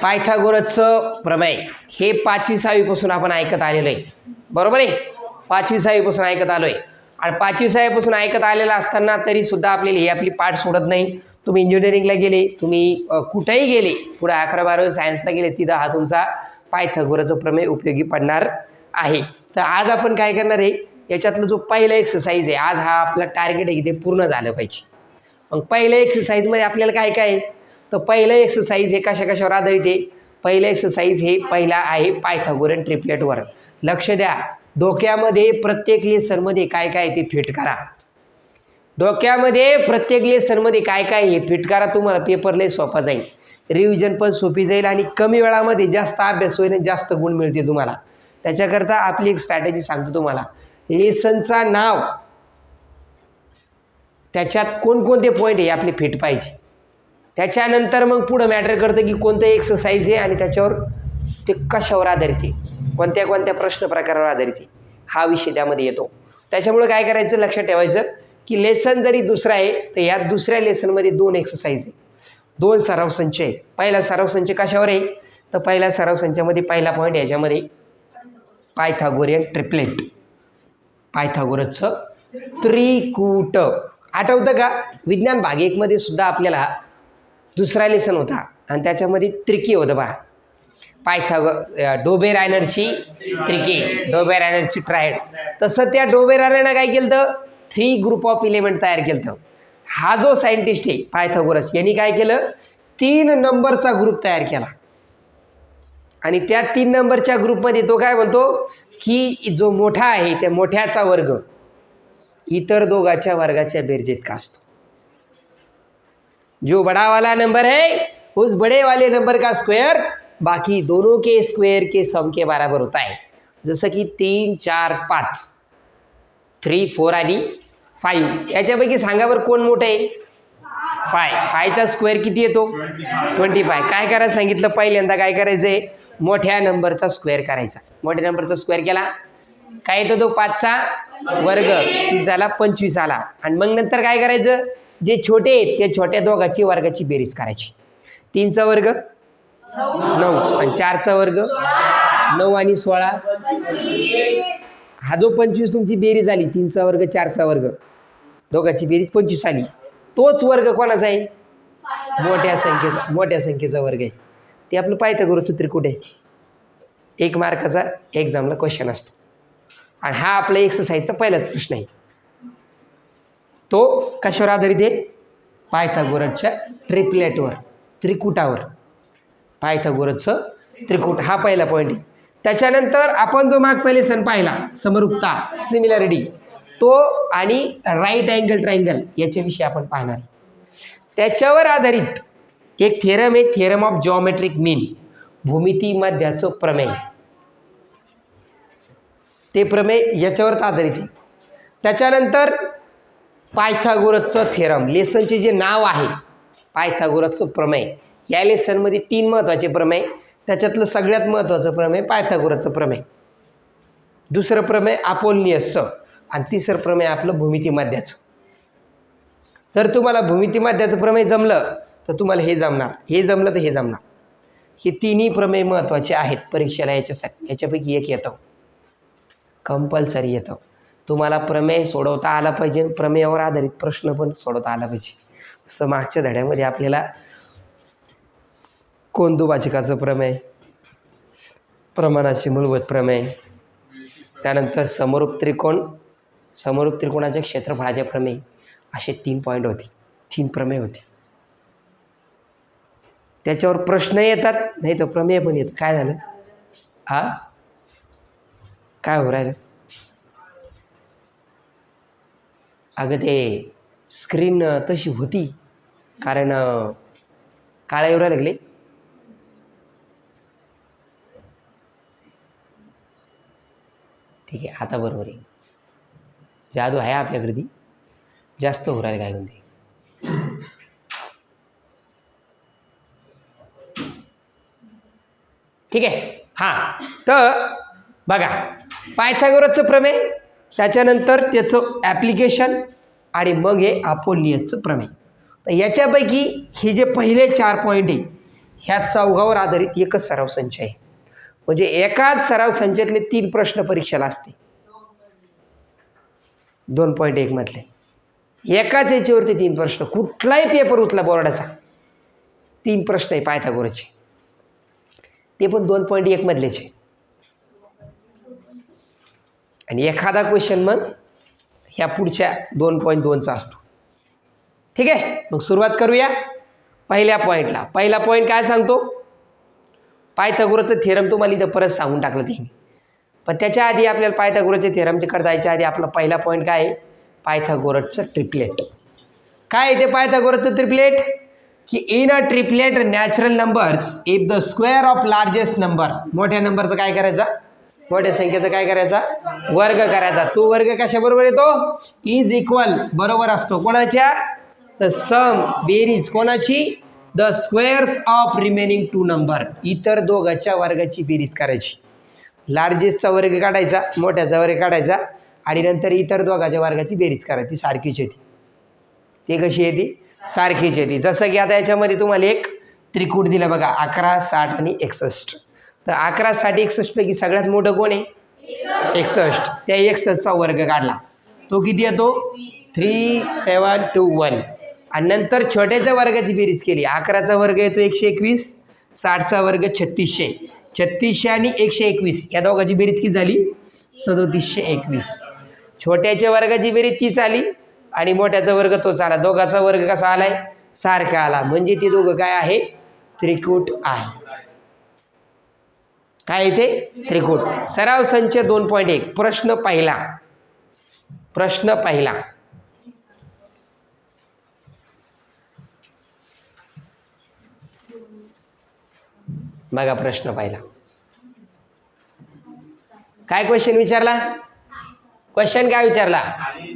पायथागोरसचं प्रमेय हे 5वी 6वी पासून आपण ऐकत आलेलं आहे, बरोबर आहे. 5वी 6वी पासून ऐकत आलोय आणि 5वी 6वी पासून ऐकत आलेलं असताना तरी सुद्धा आपल्याला ही आपली पाठ सोडत नाही. तुम्ही इंजिनिअरिंगला गेले, तुम्ही कुठेही गेले, पुढे 11 12 सायन्सला गेले, तिथं हा तुमचा पायथागोरसचं प्रमेय उपयोगी पडणार आहे. तर आज आपण काय करणार आहे, याच्यातलं जो पहिला एक्सरसाइज आहे, आज हा आपला टार्गेट आहे की ते पूर्ण झालं पाहिजे. मग पहिल्या एक्सरसाइजमध्ये आपल्याला काय काय आहे, तर पहिलं एक्सरसाइज हे कशावर आधारित आहे. पहिलं एक्सरसाइज हे पहिला आहे पायथागोरन ट्रिपलेटवर. लक्ष द्या, डोक्यामध्ये प्रत्येक लेसनमध्ये काय काय ते फिट करा. डोक्यामध्ये प्रत्येक लेसनमध्ये काय काय हे फिट करा. तुम्हाला पेपर लय सोपा जाईल, रिव्हिजन पण सोपी जाईल आणि कमी वेळामध्ये जास्त अभ्यास होईल, जास्त गुण मिळतील तुम्हाला. त्याच्याकरता आपली एक स्ट्रॅटेजी सांगतो तुम्हाला. लेसनचा नाव, त्याच्यात कोणकोणते पॉईंट आहे आपले फिट पाहिजे. त्याच्यानंतर मग पुढं मॅटर करतं की कोणतं एक्सरसाइज आहे आणि त्याच्यावर ते कशावर आधारित आहे, कोणत्या कोणत्या प्रश्न प्रकारावर आधारित आहे, हा विषय त्यामध्ये येतो. त्याच्यामुळे काय करायचं, लक्षात ठेवायचं की लेसन जरी दुसरा आहे तर यात दुसऱ्या लेसनमध्ये 2 एक्सरसाइज आहे, 2 सराव संच आहे. पहिला सराव संच कशावर आहे, तर पहिल्या सराव संचामध्ये पहिला पॉईंट याच्यामध्ये पायथागोरियन ट्रिपलेट, पायथागोरसचं त्रिकूट. आठवतं का, विज्ञान भाग 1 मध्ये सुद्धा आपल्याला दुसरा लेसन होता आणि त्याच्यामध्ये त्रिकी होतं डोबेरायनरची त्रिकी, डोबेरायनरची ट्रायड. तसं त्या डोबेरायनरनं काय केलं तर 3 ग्रुप ऑफ एलिमेंट तयार केलं होतं. हा जो सायंटिस्ट आहे पायथागोरस, यांनी काय केलं, 3 नंबरचा ग्रुप तयार केला आणि त्या 3 नंबरच्या ग्रुपमध्ये तो काय म्हणतो की जो मोठा आहे त्या मोठ्याचा वर्ग इतर दोघांच्या वर्गाच्या बेरजेत असतो. जो बड़ा वाला नंबर है उस बड़े वाले नंबर का स्क्वायर बाकी दोनों के स्क्वायर के सम के बराबर होता है. जसं की 3 4 5, 3 4 आणि 5. याच्यापैकी सांगा बरं कोण मोठं आहे. 5चा स्क्वेअर किती येतो, 25. काय करायचं सांगितलं, पहिल्यांदा काय करायचं आहे, मोठ्या नंबरचा स्क्वेअर करायचा. मोठ्या नंबरचा स्क्वेअर केला काय येतो, तो 5चा वर्ग, 30 झाला, 25 आला. आणि मग नंतर काय करायचं, जे छोटे आहेत त्या छोट्या दोघांची वर्गाची बेरीज करायची. 3चा वर्ग 9 आणि 4चा वर्ग 9 आणि 16, हा जो 25 तुमची बेरीज झाली, 3चा वर्ग 4चा वर्ग, दोघांची बेरीज 25 आली. तोच वर्ग कोणाचा आहे, मोठ्या संख्येचा वर्ग आहे. ते आपलं पायथागोरसचं त्रिकूट आहे. 1 मार्काचा एक्झामला क्वेश्चन असतो आणि हा आपला एक्सरसाइजचा पहिलाच प्रश्न आहे. तो कशावर आधारित आहे, पायथागोरसच्या ट्रिपलेटवर, त्रिकुटावर. पायथागोरसचं त्रिकूट हा पहिला पॉईंट आहे. त्याच्यानंतर आपण जो मागचा लेसन पाहिला, समरूपता, सिमिलॅरिटी, तो आणि राईट अँगल ट्रायंगल याच्याविषयी आपण पाहणार. त्याच्यावर आधारित एक थेरम आहे, थेरम ऑफ जॉमेट्रिक मीन, भूमिती मध्याचं प्रमेय. ते प्रमेय याच्यावर आधारित आहे. त्याच्यानंतर पायथागोरसचं थेरम, लेसनचे जे नाव आहे पायथागोरसचं प्रमेय. या लेसनमध्ये 3 महत्त्वाचे प्रमेय, त्याच्यातलं सगळ्यात महत्त्वाचं प्रमेय पायथागोरसचं प्रमेय. दुसरं प्रमेय अपोलोनियसचं आणि तिसरं प्रमेय आपलं भूमिती मध्याचं. जर तुम्हाला भूमिती मध्याचं प्रमेय जमलं तर तुम्हाला हे जमणार, हे जमलं तर हे जमणार. हे 3ही प्रमेय महत्त्वाचे आहेत परीक्षेला. याच्यासाठी याच्यापैकी एक येतं, कंपल्सरी येतं. तुम्हाला प्रमेय सोडवता आला पाहिजे, प्रमेयावर आधारित प्रश्न पण सोडवता आला पाहिजे. असं मागच्या धड्यामध्ये आपल्याला कोनदुभाजकाचं प्रमेय, प्रमाणाचे मूलभूत प्रमेय, त्यानंतर समरूप त्रिकोणाच्या क्षेत्रफळाचे प्रमेय, असे 3 पॉईंट होते, 3 प्रमेय होते. त्याच्यावर प्रश्न येतात, नाही तर प्रमेय पण येतात. काय झालं, काय हो राहिलं, अगं ते स्क्रीन तशी होती कारण काळा येऊ लागले. ठीक आहे, आता बरोबर आहे. जादू आहे आपल्याकडे, ती जास्त हो राहिलं काय म्हणते. ठीक आहे. हां, तर बघा पायथागोरसचं प्रमेय, त्याच्यानंतर त्याचं ॲप्लिकेशन आणि मग हे अपोलोनियसचं प्रमेय. तर याच्यापैकी हे जे पहिले 4 पॉईंट आहे ह्या चौघावर आधारित एकच सराव संच आहे. म्हणजे एकाच सराव संचातले 3 प्रश्न परीक्षेला असते 2.1 मधले. एकाच याच्यावरती 3 प्रश्न. कुठलाही पेपर उचला बोर्डाचा 3 प्रश्न आहे पायथागोरसचे, ते पण 2.1 मधलेचे. आणि एखादा क्वेश्चन मग ह्या पुढच्या 2.2चा असतो. ठीक आहे, मग सुरुवात करूया पहिल्या पॉईंटला. पहिला पॉईंट काय सांगतो? पायथागोरसचं थेरम तुम्हाला इथं परत सांगून टाकलं ते. पण त्याच्या आधी आपल्याला पायथागोरसच्या थेरमच्याकडे जायच्या आधी आपला पहिला पॉईंट काय आहे? पायथागोरसचं ट्रिपलेट. काय आहे ते पायथागोरसचं ट्रिपलेट? की in a triplet natural numbers if the square of largest number, मोठ्या नंबरचं काय करायचा? मोठ्या संख्येचा काय करायचा? वर्ग करायचा. तो वर्ग कशाबरोबर येतो? इज इक्वल बरोबर असतो कोणाच्या? द सम बेरीज कोणाची? The squares of remaining 2 number, इतर दोघांच्या वर्गाची बेरीज करायची. लार्जेस्टचा वर्ग काढायचा, मोठ्याचा वर्ग काढायचा आणि नंतर इतर दोघांच्या वर्गाची बेरीज करायची. सारखीच येते. ते कशी येते? सारखीच येते. जसं की आता याच्यामध्ये तुम्हाला एक त्रिकूट दिलं बघा, 11, 60 आणि 61. तर 11, 60, 61 पैकी सगळ्यात मोठं कोण आहे? 61. त्या 61चा वर्ग काढला, तो किती येतो? 3721. आणि नंतर छोट्याच्या वर्गाची बेरीज केली. 11चा वर्ग येतो 121, 60चा वर्ग 3600. 3600 आणि 121 या दोघांची बेरीज किती झाली? 3721. छोट्याच्या वर्गाची बेरीज तीच आली आणि मोठ्याचा वर्ग तोच आला. दोघांचा वर्ग कसा आलाय? सारखा आला. म्हणजे ते दोघं काय आहे? त्रिकूट आहे. काय इथे? त्रिकूट. सराव संच 2.1. प्रश्न पहिला. प्रश्न पहिला. बघा प्रश्न पहिला. काय क्वेश्चन विचारला? क्वेश्चन काय विचारला?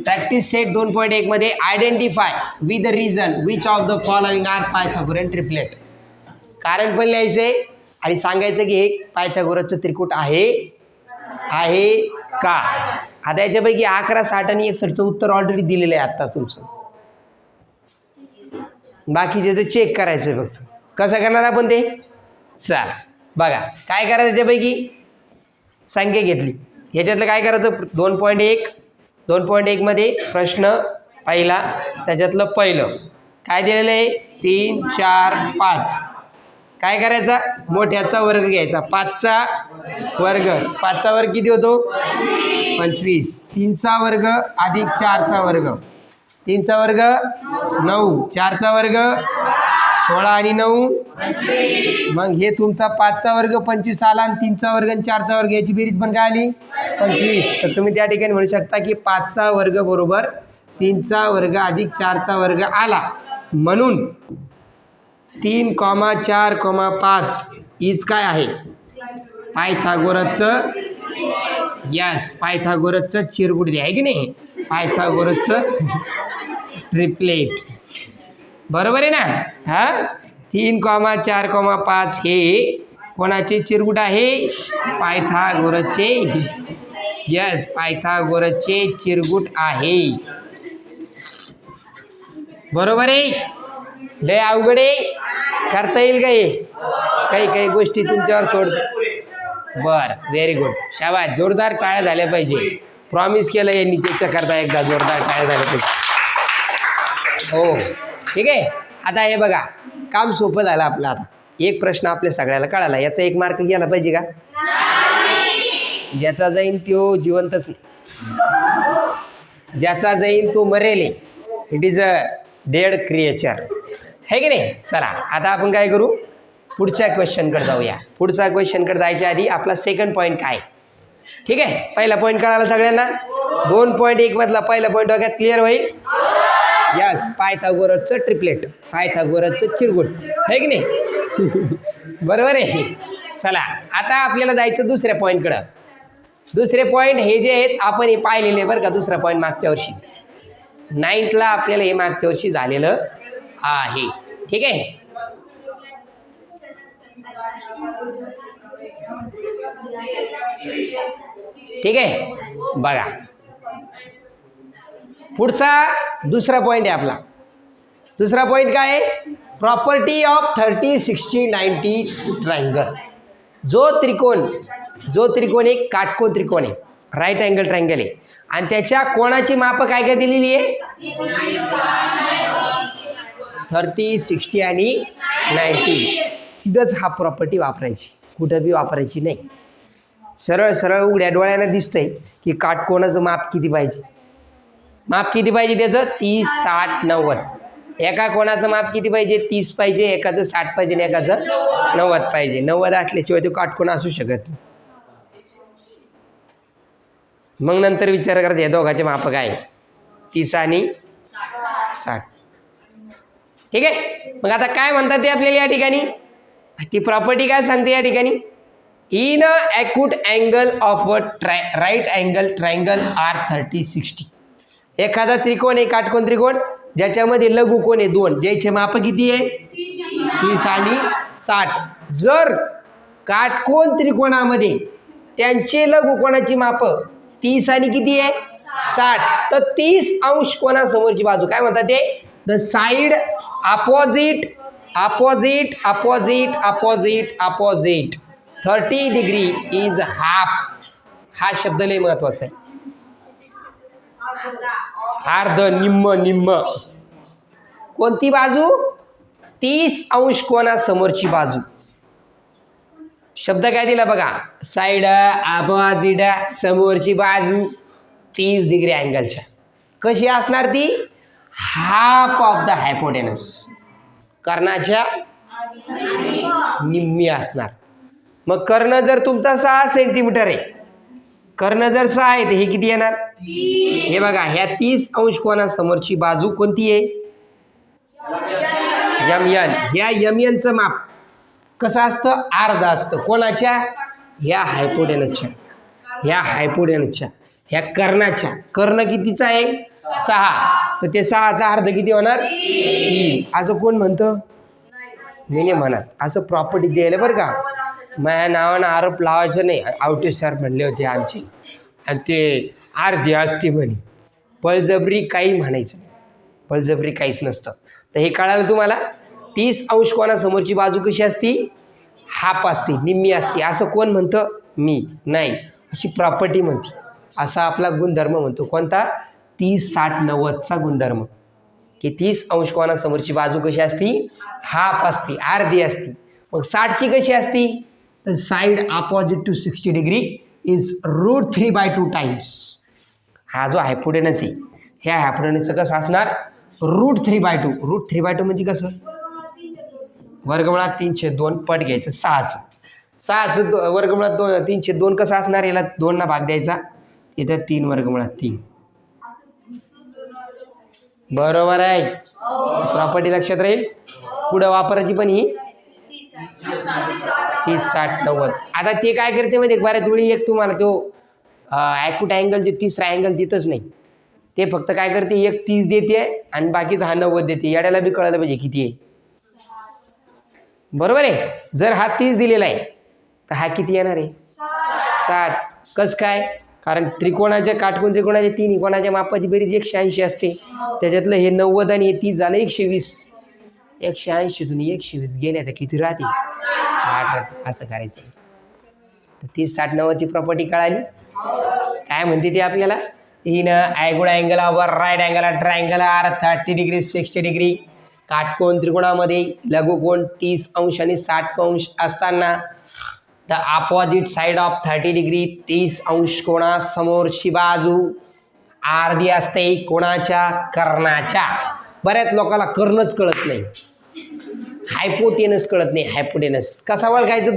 प्रॅक्टिस सेट 2.1 मध्ये identify with the reason which of the following are Pythagorean triplet. कारण पण लिहायचंय आणि सांगायचं की हे पायथागोरसचं त्रिकूट आहे का. आता याच्यापैकी 11, 60 आणि 61चं उत्तर ऑलरेडी दिलेलं आहे आत्ता तुमचं. बाकीचे ते चेक करायचं आहे फक्त. कसं करणार आपण ते? चला बघा काय करायचं. त्यापैकी संख्या घेतली, ह्याच्यातलं काय करायचं? 2.1 मध्ये प्रश्न पहिला, त्याच्यातलं पहिलं काय दिलेलं आहे? 3, 4, 5. काय करायचा? मोठ्याचा वर्ग घ्यायचा. 5चा वर्ग. 5चा वर्ग किती होतो? 25. 3चा वर्ग अधिक 4चा वर्ग. 3चा वर्ग 9. 4चा वर्ग 16 आणि 9. मग हे तुमचा 5चा वर्ग 25 आला आणि 3चा वर्ग आणि 4चा वर्ग याची बेरीज पण काय आली? 25. तर तुम्ही त्या ठिकाणी म्हणू शकता की 5चा वर्ग बरोबर 3चा वर्ग अधिक 4चा वर्ग आला. म्हणून 3, 4, 5 इज काय आहे? पायथागोरसचं. यस, पायथागोरसचं चिरगुट आहे की नाही? पायथागोरसचं ट्रिपलेट. बरोबर आहे ना? हां, 3, 4, 5 हे कोणाचे चिरगुट आहे? पायथागोरसचे. यस, पायथागोरसचे चिरगुट आहे. बरोबर आहे? लय अवघड आहे, करता येईल का हे? काही गोष्टी तुमच्यावर सोडतो. बरं, व्हेरी गुड, शाबास. जोरदार टाळ्या झाल्या पाहिजे. प्रॉमिस केलं यांनी त्याच्याकरता एकदा जोरदार टाळ्या झाल्या पाहिजे. हो, ठीक आहे. आता हे बघा, काम सोपं झालं आपलं. आता एक प्रश्न आपल्या सगळ्याला कळाला. याचा 1 मार्क गेला पाहिजे का? ज्याचा जाईन तो जिवंतच नाही, ज्याचा जाईन तो मरेल. It is a dead creature, है की नाही? चला आता आपण काय करू? पुढच्या क्वेश्चनकडे जाऊया. पुढच्या क्वेश्चनकडे जायच्या आधी आपला सेकंड पॉईंट काय? ठीक आहे, पहिला पॉईंट कळाला सगळ्यांना? 2.1 मधला पहिला पॉईंट डोक्यात क्लिअर होईल? यस, पायथागोरसचं ट्रिपलेट, पायथागोरसचं चिरगुट, है की नाही? बरोबर आहे. चला आता आपल्याला जायचं दुसऱ्या पॉईंटकडं. दुसरे पॉईंट हे जे आहेत आपण हे पाहिलेले बरं का. दुसरा पॉईंट मागच्या वर्षी 9thला आपल्याला हे मागच्या वर्षी झालेलं आहे. ठीक आहे. ठीक आहे, बघा पुढचा दुसरा पॉईंट आहे आपला. दुसरा पॉईंट काय आहे? Property of 30, 60, 90 triangle. जो त्रिकोण एक काटकोन त्रिकोण आहे, राईट अँगल ट्रायंगल आहे आणि त्याच्या कोणाची माप काय काय दिलेली आहे? 30, 60 आणि 90. तिथंच हा प्रॉपर्टी वापरायची, कुठं बी वापरायची नाही. सरळ सरळ उघड्या डोळ्यानं दिसतंय की काटकोणाचं माप किती पाहिजे. माप किती पाहिजे त्याचं? 30, 60, 90. एका कोणाचं माप किती पाहिजे? 30 पाहिजे, एकाचं 60 पाहिजे आणि एकाचं 90 पाहिजे. 90 असल्याशिवाय तो काटकोन असू शकत नाही. मग नंतर विचार करायचा या दोघांचे माप काय? 30 आणि 60. ठीक आहे. मग आता काय म्हणतात ते आपल्याला या ठिकाणी? ती प्रॉपर्टी काय सांगते या ठिकाणी? In a acute angle of a right angle triangle are 30, 60. एखादा त्रिकोण आहे, काटकोन त्रिकोण, ज्याच्यामध्ये लघु कोण आहे 2, ज्याचे माप किती आहे? 30 आणि 60. जर काटकोन त्रिकोणामध्ये त्यांचे लघु कोणाची माप 30 आणि किती आहे? 60, तर 30 अंश कोणासमोरची बाजू काय म्हणतात ते? The side opposite 30 degree is half. हा शब्द लय महत्वाचा आहे. अर्ध, निम्म. कोणती बाजू? 30 अंश कोणासमोरची बाजू. शब्द काय दिला बघा? साइड अपोजिट, समोरची बाजू 30 डिग्री अँगलच्या. कशी असणार ती? हाफ ऑफ द हायपोटेनस, कर्णाच्या निम्मी असणार. मग कर्ण जर तुमचा 6 सेंटीमीटर आहे, कर्ण जर 6 आहे तर हे किती येणार? हे बघा, ह्या 30 अंश कोणासमोरची बाजू कोणती आहे? MN. ह्या MN माप कसं असतं? अर्ध असतं. कोणाच्या? ह्या हायपोटेनसच्या, ह्या कर्णाच्या. कर्ण कितीचा आहे? 6. तर ते 6चा अर्ध किती होणार? 3. असं कोण म्हणतं? मी नाही म्हणत. असं प्रॉपर्टी द्यायला बरं का. माझ्या नावानं आरोप लावायचं नाही. आवटे सर म्हणले होते आमचे, आणि ते अर्धी असते म्हणे. बळजबरी काही म्हणायचं नाही, बळजबरी काहीच नसतं. तर हे कळालं तुम्हाला? 30 अंश कोणासमोरची बाजू कशी असती? हाफ असते, निम्मी असते. असं कोण म्हणतं? मी नाही. अशी प्रॉपर्टी म्हणते. असा आपला गुणधर्म म्हणतो. कोणता? 30, 60, 90चा गुणधर्म, की 30 अंश कोणासमोरची बाजू कशी असती? हाफ असते, अर्धी असते. मग 60ची कशी असती? तर side opposite to 60 degree is √3/2 times. हा जो हायपोटेनस आहे, ह्या हायपोटेनसचं कसं असणार? √3/2. √3/2 म्हणजे कसं? वर्गमुळात 3/2 पट घ्यायचं 6चं वर्गमुळात 3/2 कसं असणार? याला 2 भाग द्यायचा, इथं 3 वर्गमुळात 3. बरोबर आहे. प्रॉपर्टी लक्षात राहील. पुढं वापरायची पण ही 30, 60, 90. आता ते काय करते म्हणजे बऱ्याच वेळी एक तुम्हाला तो ॲक्यूट अँगल जे तिसरा अँगल देतच नाही. ते फक्त काय करते, एक 30 देते आणि बाकीचा हा 90 देते. याड्याला बी कळायला पाहिजे किती आहे. बरोबर आहे. जर हा 30 दिलेला आहे तर हा किती येणार आहे? 60. कसं काय? कारण त्रिकोणाच्या काटकोन त्रिकोणाच्या 3 कोणाच्या मापाची बेरीज 180 असते. त्याच्यातलं हे 90 आणि हे 30 झालं 120. 180तून 120 गेल्या तर किती राहते? 60. असं करायचं. तर 30, 60, 90ची प्रॉपर्टी कळाली. काय म्हणते ती आपल्याला? In acute angle of right angle triangle are 30 degree 60 degree. काटकोन त्रिकोणामध्ये लघुकोन 30 अंश आणि 60 अंश असताना the opposite side of 30 degree 30 अंश कोणासमोरची बाजू अर्धी असते. कोणाच्या? कर्णाच्या. बऱ्याच लोकांना कर्णच कळत नाही, हायपोटेनस कळत नाही. हायपोटेनस कसा ओळखायचा?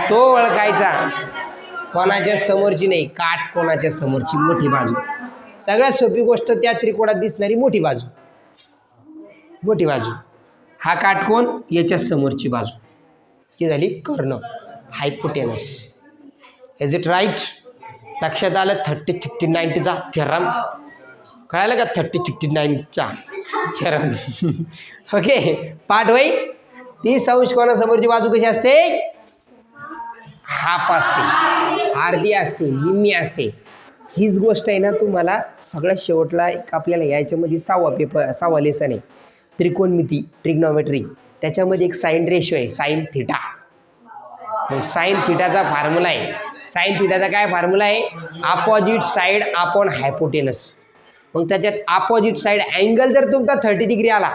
तो ओळखायचा कोणाच्या समोरची नाही, काटकोनाच्या समोरची मोठी बाजू. सगळ्यात सोपी गोष्ट, त्या त्रिकोणात दिसणारी मोठी बाजू. हा काटकोन, याच्या समोरची बाजू ही झाली कर्ण, हायपोटेनस. Is it right? लक्षात आलं? 30, 60, 90चा थेरम कळालं का? 30, 60, 90चा थेरम. ओके. पाठ होईल. 30 अंश कोणासमोरची बाजू कशी असते? हाफ असते, अर्धी असते, निम्मी असते. हीच गोष्ट आहे ना तुम्हाला सगळ्यात शेवटला एक आपल्याला याच्यामध्ये 6वा लेसन आहे, त्रिकोणमिती, ट्रिग्नॉमेट्री. त्याच्यामध्ये एक साईन रेशो आहे, साईन थिटा. मग साईन थिटाचा फॉर्म्युला आहे. साईन थिटाचा काय फॉर्म्युला आहे? Opposite side upon hypotenuse. मग त्याच्यात अपोजिट साईड अँगल जर तुमचा 30 डिग्री आला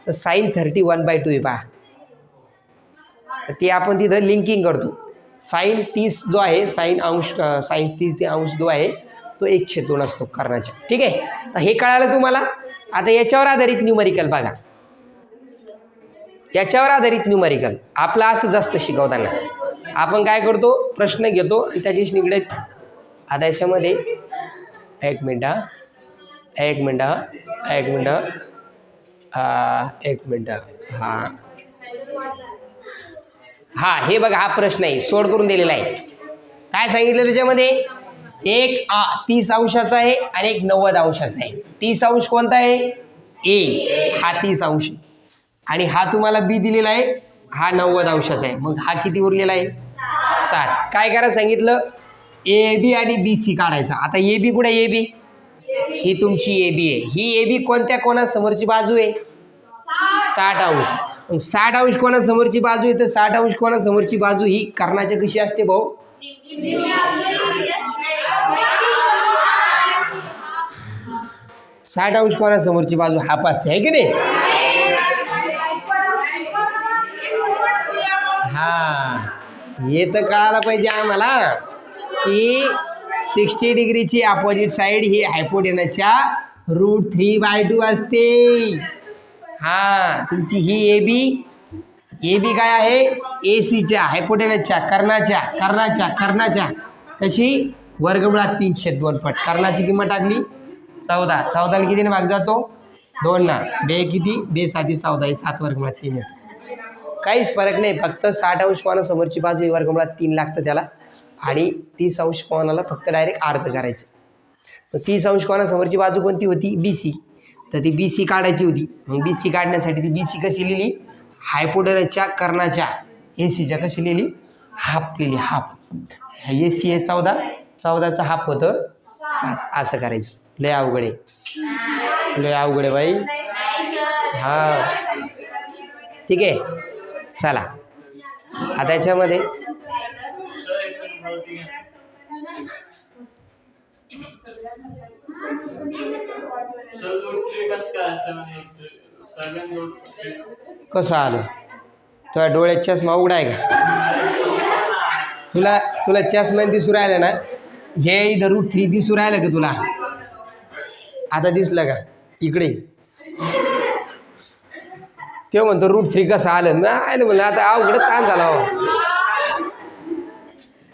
तर साईन 31/2 आहे पहा. तर ते आपण तिथं लिंकिंग करतो. साईन 30 जो आहे, साईन 30 ते अंश जो आहे तो 1/2 असतो कर्णाच्या. ठीक आहे, तर हे कळालं तुम्हाला. आता याच्यावर आधारित न्यूमरिकल बघा. याच्यावर आधारित न्यूमरिकल आपलं असं जास्त शिकवताना आपण काय करतो, प्रश्न घेतो आणि त्याच्याशी निगडीत. आता याच्यामध्ये एक मिनटं हां हे बघा, हा प्रश्न आहे, सोड करून दिलेला आहे. काय सांगितलं त्याच्यामध्ये? एक 30 अंशाचा आहे आणि एक 90 अंशाचा आहे. 30 अंश कोणता आहे? ए, हा 30 अंश आणि हा तुम्हाला बी दिलेला आहे, हा 90 अंशाचा आहे. मग हा किती उरलेला आहे? 60. काय करायला सांगितलं? ए बी आणि बी सी काढायचा. आता ए बी कुठे? ए बी ही तुमची ए बी आहे. ही ए बी कोणत्या कोणासमोरची बाजू आहे? 60 अंश. मग 60 अंश कोणासमोरची बाजू आहे? तर 60 अंश कोणासमोरची बाजू ही कर्णाच्या कशी असते भाऊ? 60 अंश कोणासमोरची बाजू हाफ असते, आहे की नाही? हा, हे तर कळायला पाहिजे आम्हाला की 60 डिग्रीची अपोजिट साईड ही हायपोटेनसच्या √3/2 असते. हा, तुमची ही ए बी काय आहे? ए सीच्या हायपोटेनसच्या कर्णाच्या कशी? वर्गमुळात 3/2 पट. कर्णाची किंमत टाकली 14. 14 कितीने भाग जातो? 2 ना. बे किती? बे 7 14 हे 7 वर्गमुळात 3 येतं. काहीच फरक नाही, फक्त 60 अंश कोणासमोरची बाजू ही वर्गमुळात 3 लागतं त्याला आणि 30 अंश कोणाला फक्त डायरेक्ट अर्ध करायचं. तर 30 अंश कोणासमोरची बाजू कोणती होती? B C. तर ती बी सी काढायची होती. मग बी सी काढण्यासाठी ती बी सी कशी लिहिली? हायपोटेनसच्या कर्णाच्या ए सीच्या कशी लिहिली? हाफ लिहिली, हाफ. ए सी आहे 14, 14चा हाफ होतं 7. असं करायचं. लय अवघड आहे बाई. हा, ठीक आहे, चला आता याच्यामध्ये कसं आलं? तुझ्या डोळ्यात चष्मा उघडा आहे का? तुला चष्मा दिसू राहिलं ना? हे इथं √3 दिसू राहिलं का तुला? आता दिसलं का? इकडे ते म्हणतो √3 कसं आलं? नाही म्हणलं आता अवघड ताण झाला.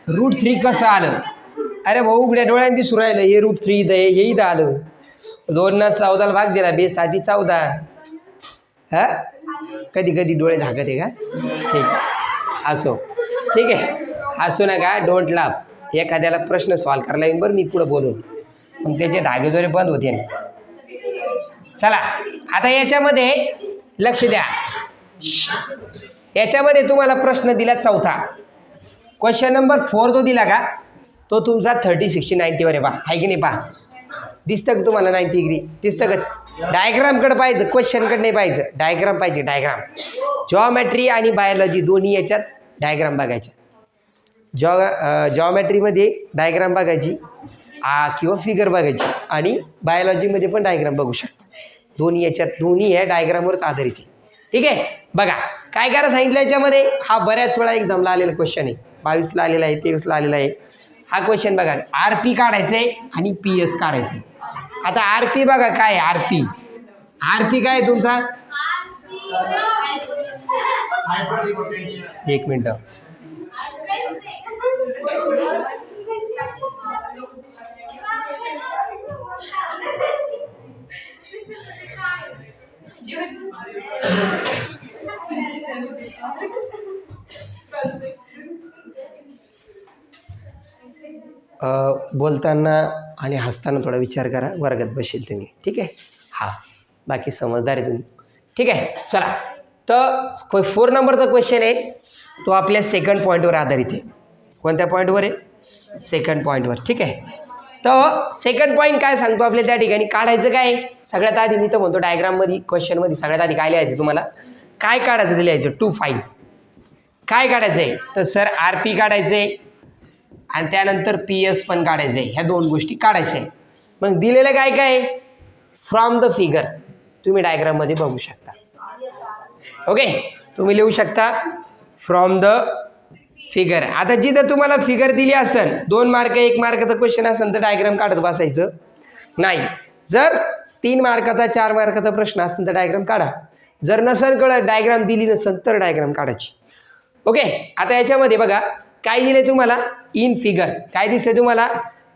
√3 कसं आलं? अरे भाऊ, उघड्या डोळ्याने दिसू राहिलं. हे √3 इथं आहे, हे इथं आलं. 2 14 भाग दिला, बे 7 14. हा, कधी डोळे झाकत आहे का? ठीक, असो, ठीक आहे, हसू नका, डोंट लाफ. एखाद्याला प्रश्न सॉल्व करायला येईन बरं मी पुढं बोलून, मग त्याचे धागेदोरे बंद होते. चला आता याच्यामध्ये लक्ष द्या. याच्यामध्ये तुम्हाला प्रश्न दिला 4था. क्वेश्चन नंबर 4 जो दिला का तो तुमचा 30 60 90 वर आहे. पहा, आहे की नाही? पहा, दिसतं का तुम्हाला? 90 डिग्री दिसतं का? डायग्रामकडे पाहिजे, क्वेश्चनकडे नाही पाहिजे. डायग्राम पाहिजे, डायग्राम. जॉमेट्री आणि बायोलॉजी दोन्ही याच्यात डायग्राम बघायच्या. जॉमेट्रीमध्ये डायग्राम बघायची किंवा फिगर बघायची आणि बायोलॉजीमध्ये पण डायग्राम बघू शकता. दोन्ही याच्यात, दोन्ही ह्या डायग्रामवरच आधारित आहे. ठीक आहे, बघा काय करायला सांगितलं याच्यामध्ये. हा बऱ्याच वेळा एक्झामला आलेला क्वेश्चन आहे. 22ला आलेला आहे, 23ला आलेला आहे. हा क्वेश्चन बघा, RP काढायचं आहे आणि PS काढायचं आहे. आता RP बघा काय आहे. RP काय आहे तुमचा? एक मिनटं. बोलताना आणि हसताना थोडा विचार करा, वर्गात बसेल तुम्ही. ठीक आहे, हां, बाकी समजदार आहे तुम्ही. ठीक आहे, चला. तर 4 नंबरचा क्वेश्चन आहे तो आपल्या सेकंड पॉईंटवर आधारित आहे. कोणत्या पॉईंटवर आहे? सेकंड पॉईंटवर. ठीक आहे, तर सेकंड पॉईंट काय सांगतो आपल्या त्या ठिकाणी? काढायचं काय? सगळ्यात आधी मी तर म्हणतो डायग्राममध्ये, क्वेश्चनमध्ये सगळ्यात आधी काय लिहायचं तुम्हाला? काय काढायचं दिलं याचं टू फाईन काय काढायचं आहे तर सर आर पी काढायचं आहे आणि त्यानंतर पी एस पण काढायचं आहे. ह्या दोन गोष्टी काढायच्या आहे. मग दिलेलं काय काय फ्रॉम द फिगर तुम्ही डायग्राममध्ये बघू शकता. ओके तुम्ही लिहू शकता फ्रॉम द फिगर. आता जिथं तुम्हाला फिगर दिली असेल 2 मार्क 1 मार्काचा क्वेश्चन असेल तर डायग्राम काढत बसायचं नाही. जर 3 मार्काचा 4 मार्काचा प्रश्न असेल तर डायग्राम काढा. जर नसेल कळत डायग्राम दिली नसेल तर डायग्राम काढायची. ओके आता याच्यामध्ये बघा काय दिले तुम्हाला इन फिगर काय दिसतंय तुम्हाला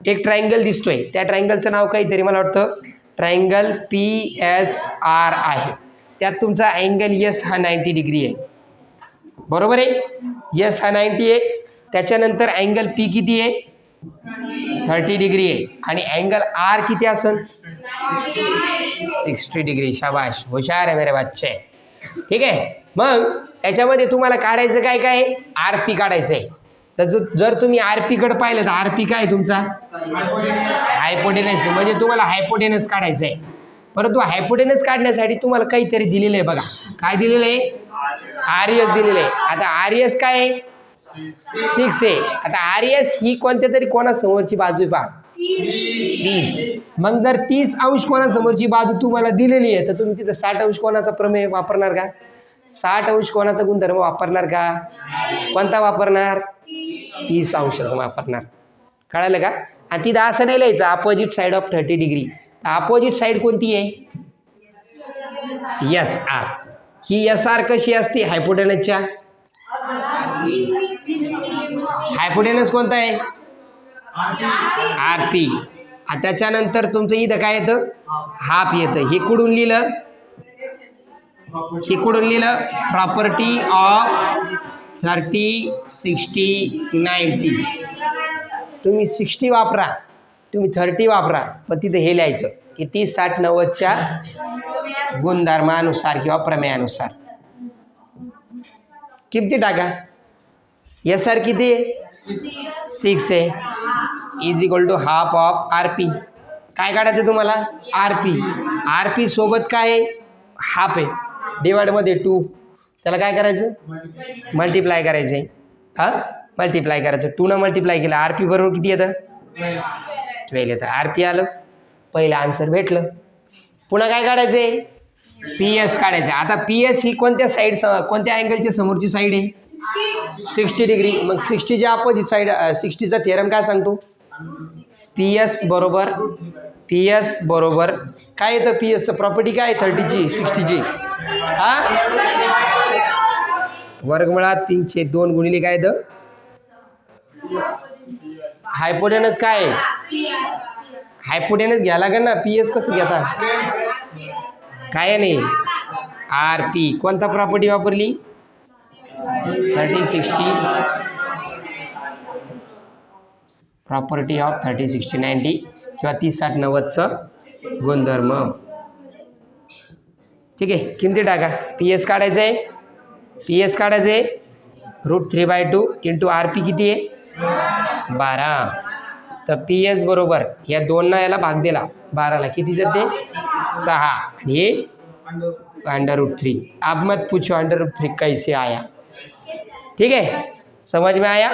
एक ट्रायंगल दिसतोय. त्या ट्रायंगलचं नाव काहीतरी मला वाटतं ट्रायंगल PSR आहे. त्यात तुमचा अँगल यस हा 90 डिग्री आहे. बरोबर आहे यस हा 90 आहे. त्याच्यानंतर अँगल पी किती आहे 30 डिग्री आहे आणि अँगल आर किती असेल 60 डिग्री. शाबाश हुशार आहे मेरे बच्चे. ठीक आहे मग याच्यामध्ये तुम्हाला काढायचं काय काय आर पी काढायचं आहे. तर जर तुम्ही आर पीकडे पाहिलं तर आर पी काय तुमचा हायपोटेनस म्हणजे तुम्हाला हायपोटेनस काढायचं आहे. परंतु हायपोटेनस काढण्यासाठी तुम्हाला काहीतरी दिलेलं आहे. बघा काय दिलेलं आहे आर एस दिलेलं आहे. आता आर एस काय आहे 6 आहे. आता आर एस ही कोणत्या तरी कोणासमोरची बाजू आहे पहा 30. मग जर 30 अंश कोणासमोरची बाजू तुम्हाला दिलेली आहे तर तुम्ही तिथं 60 अंश कोणाचा प्रमेय वापरणार का 60 अंश कोणाचा गुणधर्म वापरणार का कोणता वापरणार 30 अंशाचा वापरणार. कळालं का. आणि तिथं असं नाही लिहायचं opposite side of 30 degree. Opposite side कोणती आहे एस आर. ही एस आर कशी असते हायपोटेनसच्या हायपोटेनस कोणता आहे आर पी. त्याच्यानंतर तुमचं इथं काय येतं हाफ येतं. हे कुठून लिहिलं प्रॉपर्टी ऑफ 30 60 90. तुम्ही 60 वापरा तुम्ही 30 वापरा पण तिथं हे लिहायचं की 30 60 90च्या गुणधर्मानुसार किंवा प्रमेयानुसार किती टाका एस आर किती आहे 6 आहे is equal to half of R P. काय काढायचं तुम्हाला आर पी सोबत काय आहे हाफ आहे डिवाइडमध्ये 2 त्याला काय करायचं मल्टिप्लाय करायचं आहे. हां मल्टिप्लाय करायचं 2 न मल्टिप्लाय केलं आर पी बरोबर किती येतं 12 येतं. आर पी आलं पहिलं आन्सर भेटलं. पुन्हा काय काढायचं आहे पी एस काढायचं. आता पी एस ही कोणत्या साईड कोणत्या अँगलच्या समोरची साईड आहे 60 डिग्री. मग 60च्या अपोजिट साईड 60चा थेरम काय सांगतो पी एस बरोबर काय येतं पी एसचं प्रॉपर्टी काय 30ची 60ची हां वर्गमुळात 3/2 गुणिले काय येतं हायपोटेनस काय हायपोटेनस घ्यायला लागेल ना. पी एस कसं घेता काय नाही आर पी कोणता प्रॉपर्टी वापरली 30 60 प्रॉपर्टी ऑफ 30 60 90 किंवा 30 60 90चं गुणधर्म. ठीक आहे किमती टाका पी एस काढायचं आहे √3/2 इंटू आर पी किती आहे 12. तर पी एस बरोबर या 2 याला भाग दिला 12ला किती जाते 6 आणि हे √3. अब मत पूछो √3 कैसे आया. ठीक आहे समझ में आया.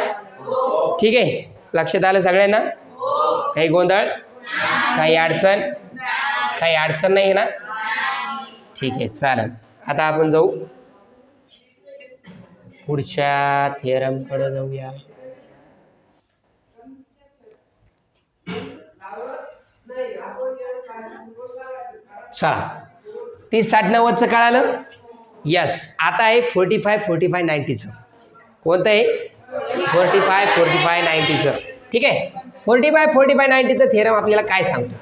ठीक आहे लक्षात आलं सगळ्यांना काही गोंधळ काही अडचण नाही ना. ठीक आहे चालेल. आता आपण जाऊ पुढच्या थेरमकडे जाऊया. चला 30 60 90चं कळालं यस. आता आहे 45 45 90चं. कोणतं आहे 45 45 90चं. ठीक आहे 45 45 90चं थेरम आपल्याला काय सांगतो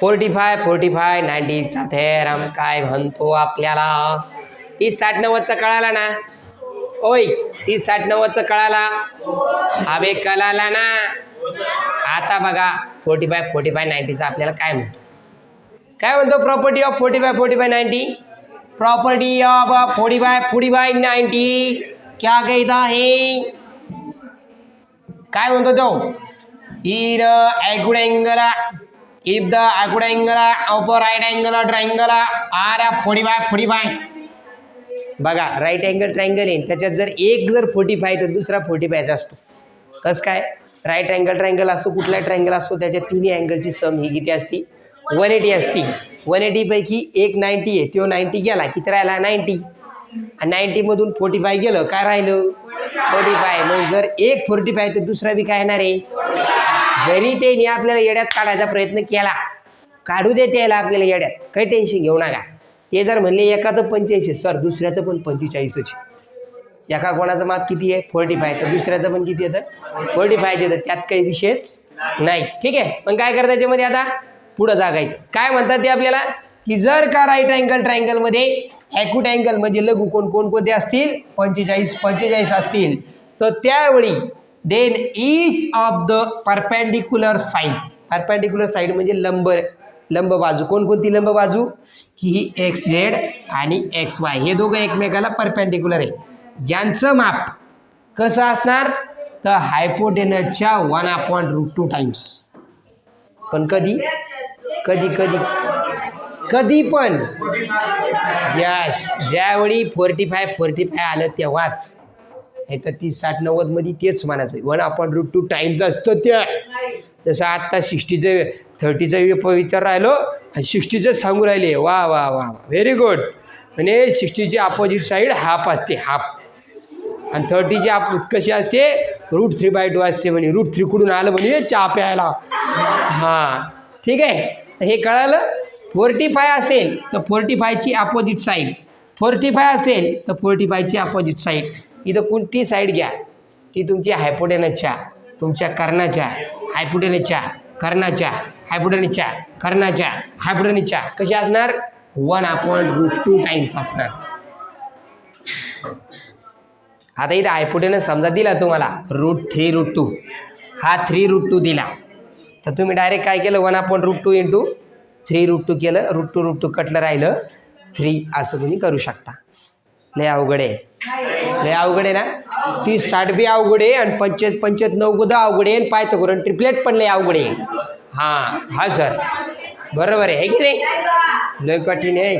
45 45 90चा थेरम काय म्हणतो आपल्याला 30 60 90चं कळाला ना ओय 30 60 90चं कळाला हवे कळाला ना. आता बघा 45 45 90चं आपल्याला काय म्हणतो प्रॉपर्टी ऑफ 45 45 90 प्रॉपर्टी ऑफ 45 45 90 क्या कहता है काय म्हणतो तो in if the acute angle of a right angle triangle are 45 बघा राईट अँगल ट्रायंगल आहे त्याच्यात जर एक जर 45 तर दुसरा 45 असतो. कसं काय? राईट अँगल ट्रायंगल असतो कुठला ट्रायंगल असतो त्याच्या तिन्ही अँगलची सम ही किती असती 180 असती. 180 पैकी एक 90 आहे तो 90 गेला किती राहिला 90 आणि 90 मधून 45 गेलं काय राहिलं 45. मग जर एक 45 तर दुसरा बी काय येणार आहे. जरी ते आपल्याला येड्यात काढायचा प्रयत्न केला काढू दे त्याला आपल्याला येड्यात काही टेन्शन घेऊ नका. ते जर म्हणले एकाचं 85 सर दुसऱ्याचं पण 45च एका कोणाचं माप किती आहे 45 तर दुसऱ्याचं पण किती येतं 45 येतं त्यात काही विषयच नाही. ठीक आहे. मग काय करता त्याच्यामध्ये आता पुढं जागायचं काय म्हणतात ते आपल्याला की जर का राईट अँगल ट्रायंगलमध्ये ॲक्यूट अँगल म्हणजे लघु कोण कोणते असतील 45 असतील तर त्यावेळी then each of the perpendicular side म्हणजे लंब बाजू कोणती लंब बाजू की ही XZ आणि XY हे दोघं एकमेकाला परपेंडिक्युलर आहे. यांचं माप कसं असणार तर हायपोटेनसच्या 1/√2 टाइम्स. पण कधी पण यस ज्यावेळी 45 आलं तेव्हाच नाही तर 30 60 90 मध्ये तेच म्हणायचं 1/√2 टाइम्स असतं त्या. जसं आत्ता 60चं 30चं विचार राहिलो आणि 60चं सांगू राहिले वा वा वा व्हेरी गुड. म्हणजे 60ची अपोजिट साईड हाफ असते हाफ आणि 30ची कशी असते √3/2 असते म्हणे √3 कुठून आलं म्हणे चहा प्यायला. हां ठीक आहे. हे कळालं. 45 असेल तर 45ची अपोजिट साईड 45 असेल तर 45ची अपोजिट साईड इथं कोणती साईड घ्या ती तुमची हायपोटेनसच्या तुमच्या हायपोटेनसच्या कशी असणार 1/√2 टाइम्स असणार. आता इथं हायपोटेनस समजा दिला तुम्हाला √3√2 हा 3√2 दिला तर तुम्ही डायरेक्ट काय केलं 1/√2 इंटू 3√2 केलं √2 कटलं राहिलं 3 असं तुम्ही करू शकता. लय अवघड आहे ना. 30 60 बी अवघड आहे आणि 95 90 अवघड आहे आणि पायथागोरस ट्रिपलेट पण लय अवघड आहे. हां सर बरोबर आहे की नाही लय कठीण आहे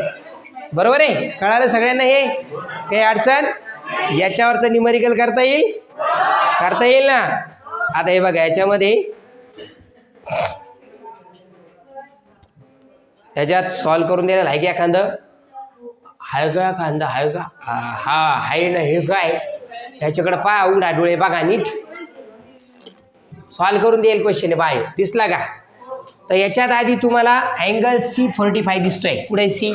बरोबर आहे. कळालं सगळ्यांना हे काही अडचण याच्यावरचं न्यूमेरिकल करता येईल ना. आता हे बघा याच्यात सॉल्व करून द्यायला आहे की एखादं हाय का हाय ना हे काय ह्याच्याकडे पहा उघडा डोळे बघा नीट सॉल्व करून देईल क्वेश्चन बाय दिसला का. तर याच्यात आधी तुम्हाला अँगल C45 दिसतोय कुठे C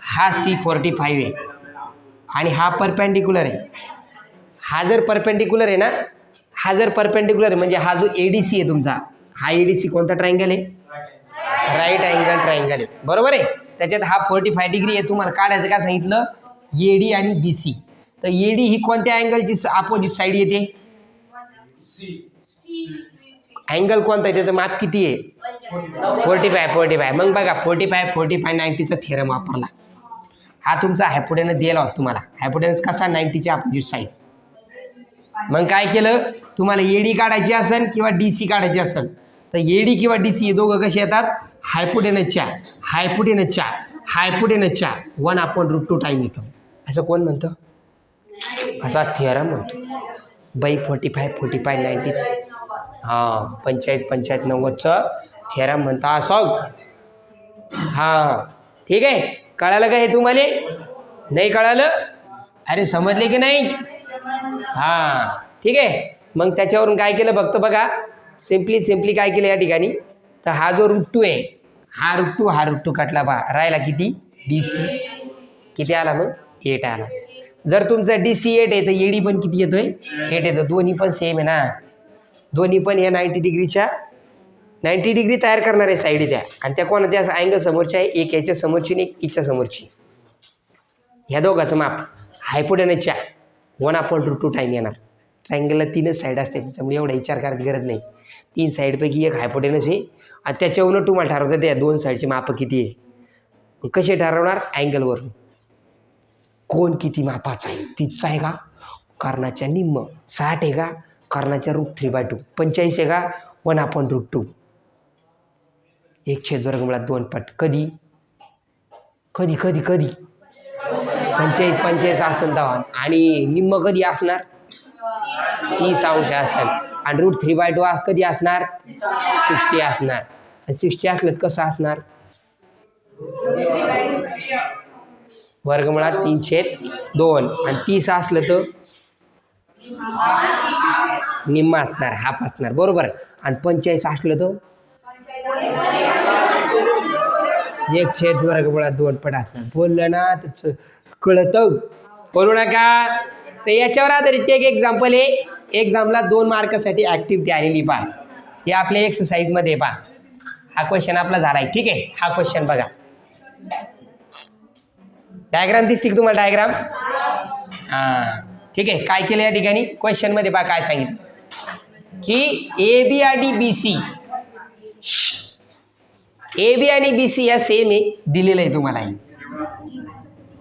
हा C45 आहे आणि हा परपेंडिक्युलर आहे. हा जर परपेंडिक्युलर आहे ना म्हणजे हा जो ADC आहे तुमचा हा ADC कोणता ट्रायंगल आहे राईट अँगल ट्रायंगल आहे बरोबर आहे. त्याच्यात हा 45 डिग्री आहे तुम्हाला काढायचं काय सांगितलं AD आणि BC. तर AD ही कोणत्या अँगलची अपोजिट साईड येते अँगल कोणता आहे त्याचं माप किती आहे 45. मग बघा 45 90चा थेरम वापरला. हा तुमचा हायपोटेनस दिला होता तुम्हाला हायपोटेनस कसा 90ची अपोजिट साईड. मग काय केलं तुम्हाला AD काढायची असेल किंवा DC काढायची असेल तर AD किंवा DC हे दोघं कसे येतात हायपोटेनसच्या 1/√2 टाइम येतो. असं कोण म्हणतं असा थिअरम म्हणतो बाई 45 90 हां 45 90चं थिअरम म्हणता असं. हां ठीक आहे. कळालं का हे तुम्हाला नाही कळालं अरे समजले की नाही. हां ठीक आहे. मग त्याच्यावरून काय केलं बघा सिम्पली काय केलं या ठिकाणी तर हा जो √2 आहे हा √2 कटला पहा राहिला किती DC किती आला मग 8 आला. जर तुमचा DC 8 आहे तर AD पण किती येतोय 8 येतो. दोन्ही पण सेम आहे ना दोन्ही पण या 90 डिग्री तयार करणारे साईड त्या आणि त्या कोणाच्या अँगल समोरच्या आहे एक याच्या समोरची आणि एक हिच्या समोरची. ह्या दोघांचं माप हायपोटेनसच्या 1/√2 टाइम येणार. ट्रायंगलला 3च साईड असते त्याच्यामुळे एवढा विचार करायची गरज नाही. 3 साईडपैकी एक हायपोटेनस आहे आणि त्याच्यावरून तुम्हाला ठरवता त्या 2 साईडचे माप किती आहे. कसे ठरवणार अँगलवरून कोण किती मापाचा आहे 30 आहे का कर्णाच्या निम्म 60 आहे का कर्णाच्या √3/2 45 आहे का 1/√2 1/2 पट कधी कधी कधी कधी 45 असेल तेव्हा, आणि निम्म कधी असणार 30 अंश असेल, आणि √3/2 कधी असणार 60 असणार. 60 असलं तर कसं असणार वर्गमुळात 3/2, आणि 30 असलं तर निम्मा असणार, हाफ असणार बरोबर. आणि 45 असलं तर 1/2 पट असणार. बोललं ना त्याच कळतं, करू नका. तर याच्यावर आधारित एक एक्झाम्पल आहे. एक्झामला 2 मार्कासाठी ॲक्टिव्हिटी आलेली पहा, हे आपल्या एक्सरसाइजमध्ये पहा. हा क्वेश्चन आपला झालाय, ठीक आहे. हा क्वेश्चन बघा, डायग्राम दिसते की तुम्हाला डायग्राम? हां ठीक आहे. काय केलं या ठिकाणी क्वेश्चनमध्ये पहा काय सांगितलं की AB आणि BC, AB आणि BC या सेम आहे, दिलेलं आहे तुम्हाला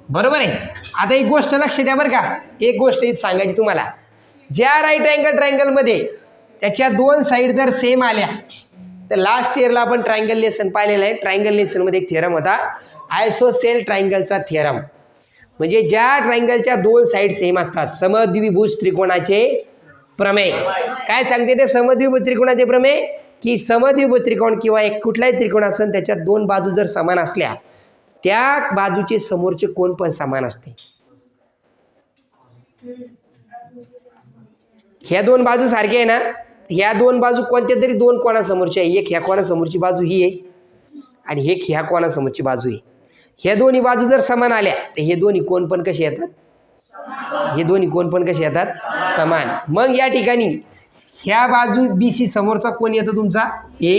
बरोबर आहे. आता एक गोष्ट लक्ष द्या बरं का, एक गोष्ट इथं सांगायची तुम्हाला. ज्या राईट अँगल ट्रायंगलमध्ये त्याच्या 2 साईड जर सेम आल्या, तर लास्ट इयरला आपण ट्रायंगल लेसन पाहिलेलं आहे. ट्रायंगल लेसनमध्ये एक थिअरम होता, आयसोसेल ट्रायंगलचा थिअरम. म्हणजे ज्या ट्रायंगलच्या 2 साईड सेम असतात, समद्विभुज त्रिकोणाचे प्रमेय. काय सांगते ते समद्विभुज त्रिकोणाचे प्रमेय? की समद्विभुज त्रिकोण किंवा एक कुठलाही त्रिकोण असेल त्याच्या 2 बाजू जर समान असल्या, त्या बाजूचे समोरचे कोण पण समान असते. ह्या 2 बाजू सारखे आहे ना, ह्या 2 बाजू कोणत्या तरी 2 कोणासमोरची आहे. एक ह्या कोणासमोरची बाजू ही आहे, आणि एक ह्या कोणासमोरची बाजू आहे. ह्या दोन्ही बाजू जर समान आल्या, तर हे दोन्ही कोण पण कसे येतात, हे दोन्ही कोण पण कसे येतात समान. मग या ठिकाणी ह्या बाजू BC समोरचा कोण येतो तुमचा A,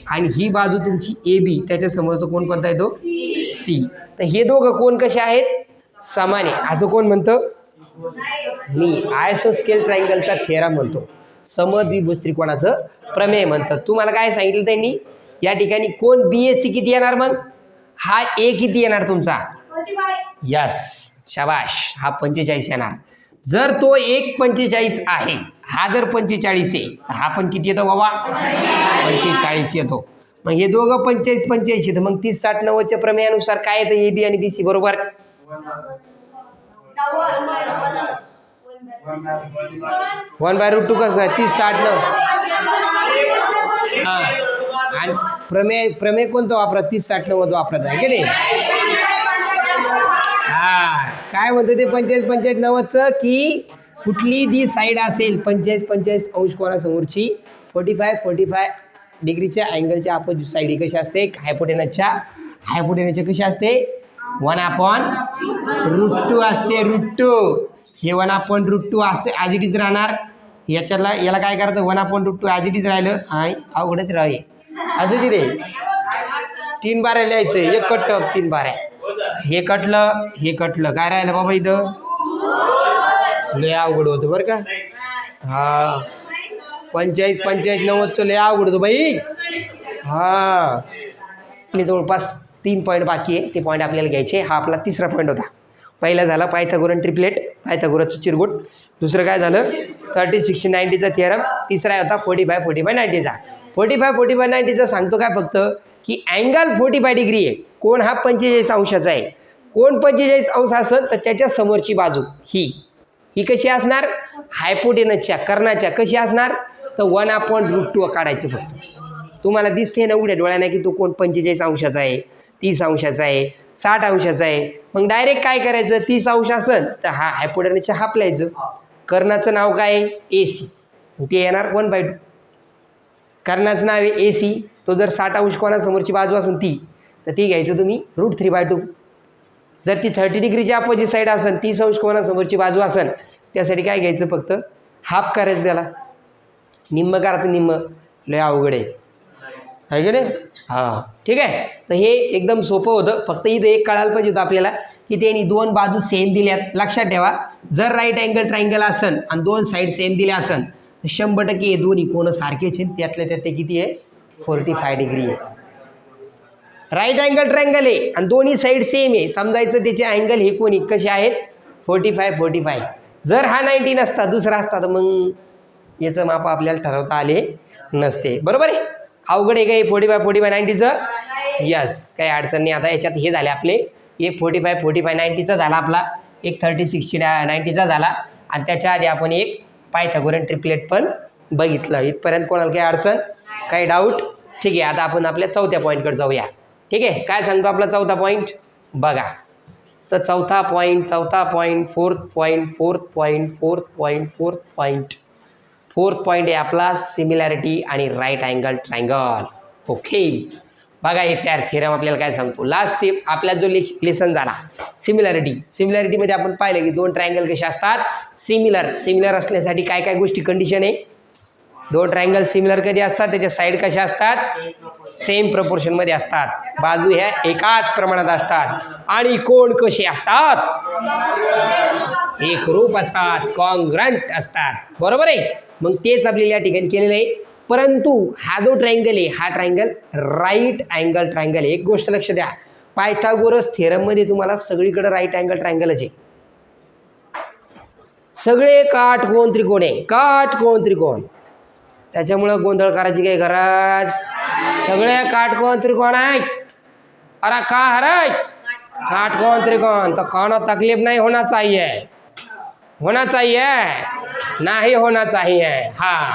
आणि ही बाजू तुमची AB, त्याच्या समोरचा कोण कोणता येतो C. तर हे दोघं कोण कसे आहेत समान आहे, असं कोण म्हणतं? मी आयसोस्केल ट्रायंगलचा थिअरम म्हणतो, समद्विभुज त्रिकोणाचं प्रमेय म्हणतात. तुम्हाला काय सांगितलं त्यांनी या ठिकाणी, कोण BAC किती येणार, मग हा A किती येणार तुमचा? यस, शाबाश, हा 45 येणार. जर तो 1/45 आहे, हा जर 45 आहे, तर हा पण किती येतो बाबा 45 येतो. मग हे दोघं 45 येतं. मग 30 60 90च्या प्रमेयानुसार काय येतं AB आणि BC बरोबर 1/√2 कसं आहे 30 60 9. हां, आणि प्रमेय कोणतं वापरा 30 60 90 वापरत आहे की नाही. हां, काय म्हणतं ते 45 90चं की कुठली दी साईड असेल 45 अंश कोणासमोरची 45 डिग्रीच्या अँगलच्या अपोजिट साईड ही कशी असते, हायपोटेनसच्या कशी असते 1/√2 असते. √2 हे 1/√2 असे ॲज इट इज राहणार. याला काय करायचं 1/√2 ॲज इट इज राहिलं, हाय अवघडच राहिले असं तिथे 3 बाऱ्या लिहायचं, एक कट 3 बाऱ्या, हे कटलं काय राहिलं बाबा इथं, लय अवघड होतं बरं का. हा 45 90चं लय अवघड होतं बाई. हा मी जवळपास 3 पॉईंट बाकी आहे, ते पॉईंट आपल्याला घ्यायचे. हा आपला 3रा पॉईंट होता. पहिला झाला पायथागोरन ट्रिपलेट, पायथागोरसचं चिरगुट. दुसरं काय झालं 30 60 90चा थिअरम. तिसरा होता 45 45 90चा. 45 45 90चा सांगतो काय फक्त की अँगल 45 डिग्री आहे. कोण हा 45 अंशाचा आहे. कोण 45 अंश असेल तर त्याच्या समोरची बाजू ही कशी असणार हायपोटेनसच्या कर्णाच्या कशी असणार, तर 1/√2 काढायचं फक्त. तुम्हाला दिसते ना उघड्या डोळ्याने की तो कोण 45 अंशाचा आहे, 30 अंशाचा आहे, 60 अंशाचा आहे. मग डायरेक्ट काय करायचं 30 अंश असेल तर हा हायपोटेनसच्या हाफ लिहायचं. कर्णाचं नाव काय आहे AC, ते येणार 1/2. कर्णाचं नाव आहे AC. तो जर 60 अंश कोणासमोरची बाजू असेल ती, तर ती घ्यायचं तुम्ही √3/2. जर ती 30 डिग्रीची अपोजिट साईड असेल, 30 अंश कोणासमोरची बाजू असेल, त्यासाठी काय घ्यायचं फक्त हाफ करायचं, त्याला निम्म करायचं. निम्म लय अवघड आहे की नाही. हां ठीक आहे. तर हे एकदम सोपं होतं. फक्त इथं एक कळायला पाहिजे होतं आपल्याला की त्यांनी 2 बाजू सेम दिल्यात. लक्षात ठेवा, जर राईट अँगल ट्रायंगल असेल आणि 2 साईड सेम दिल्या असेल तर 100% हे दोन्ही कोण सारखेच आहेत. त्यातल्या त्यात ते किती आहे 45 डिग्री आहे. राईट अँगल ट्रायंगल आहे आणि दोन्ही साईड सेम आहे, समजायचं त्याचे अँगल हे कोणी कसे आहेत 45. जर हा 90 नसता दुसरा असता तर मग याचं माप आपल्याला ठरवता आले नसते. बरोबर आहे. अवघड आहे का हे 45 90चं? यस, काही अडचण नाही. आता याच्यात हे झाले आपले एक 45 90चा झाला आपला, एक 30 60 90चा झाला आणि त्याच्या आधी आपण एक पायथागोरन ट्रिपलेट पण बघितलं. इथपर्यंत कोणाला काही अडचण, काही डाऊट? ठीक आहे. आता आपण आपल्या चौथ्या पॉईंटकडे जाऊया. ठीक आहे, काय सांगतो आपला चौथा पॉईंट बघा. तर चौथा पॉईंट फोर्थ पॉईंट आहे आपला सिमिलॅरिटी आणि राईट अँगल ट्रायंगल. ओके, बघा हे त्या थेरम आपल्याला काय सांगतो. लास्ट स्टेप आपला जो लेसन झाला सिमिलॅरिटीमध्ये आपण पाहिलं की दोन ट्रायंगल कसे असतात, सिमिलर असण्यासाठी काय काय गोष्टी कंडिशन आहे. दोन ट्रायंगल सिमिलर कधी असतात, त्याच्या साईड कशा असतात, सेम प्रपोर्शनमध्ये असतात, बाजू ह्या एकाच प्रमाणात असतात आणि कोण कसे असतात, एकरूप असतात, कॉन्ग्रंट असतात. बरोबर आहे. मग तेच आपल्याला या ठिकाणी केलेलं आहे. परंतु हा जो ट्रायंगल आहे हा ट्रायंगल राईट अँगल ट्रायंगल आहे. एक गोष्ट लक्ष द्या, पायथागोरस थेरममध्ये तुम्हाला सगळीकडे राईट अँगल ट्रायंगलच आहे. सगळे काटकोन त्रिकोण आहे, काटकोन त्रिकोण. त्याच्यामुळं गोंधळ करायची काही गरज, सगळे काटकोन त्रिकोण आहे. अरे का हराय काटकोन त्रिकोण, तो खाना तकलीफ नहीं होना चाहिए, नाही होना चाहिए. हा,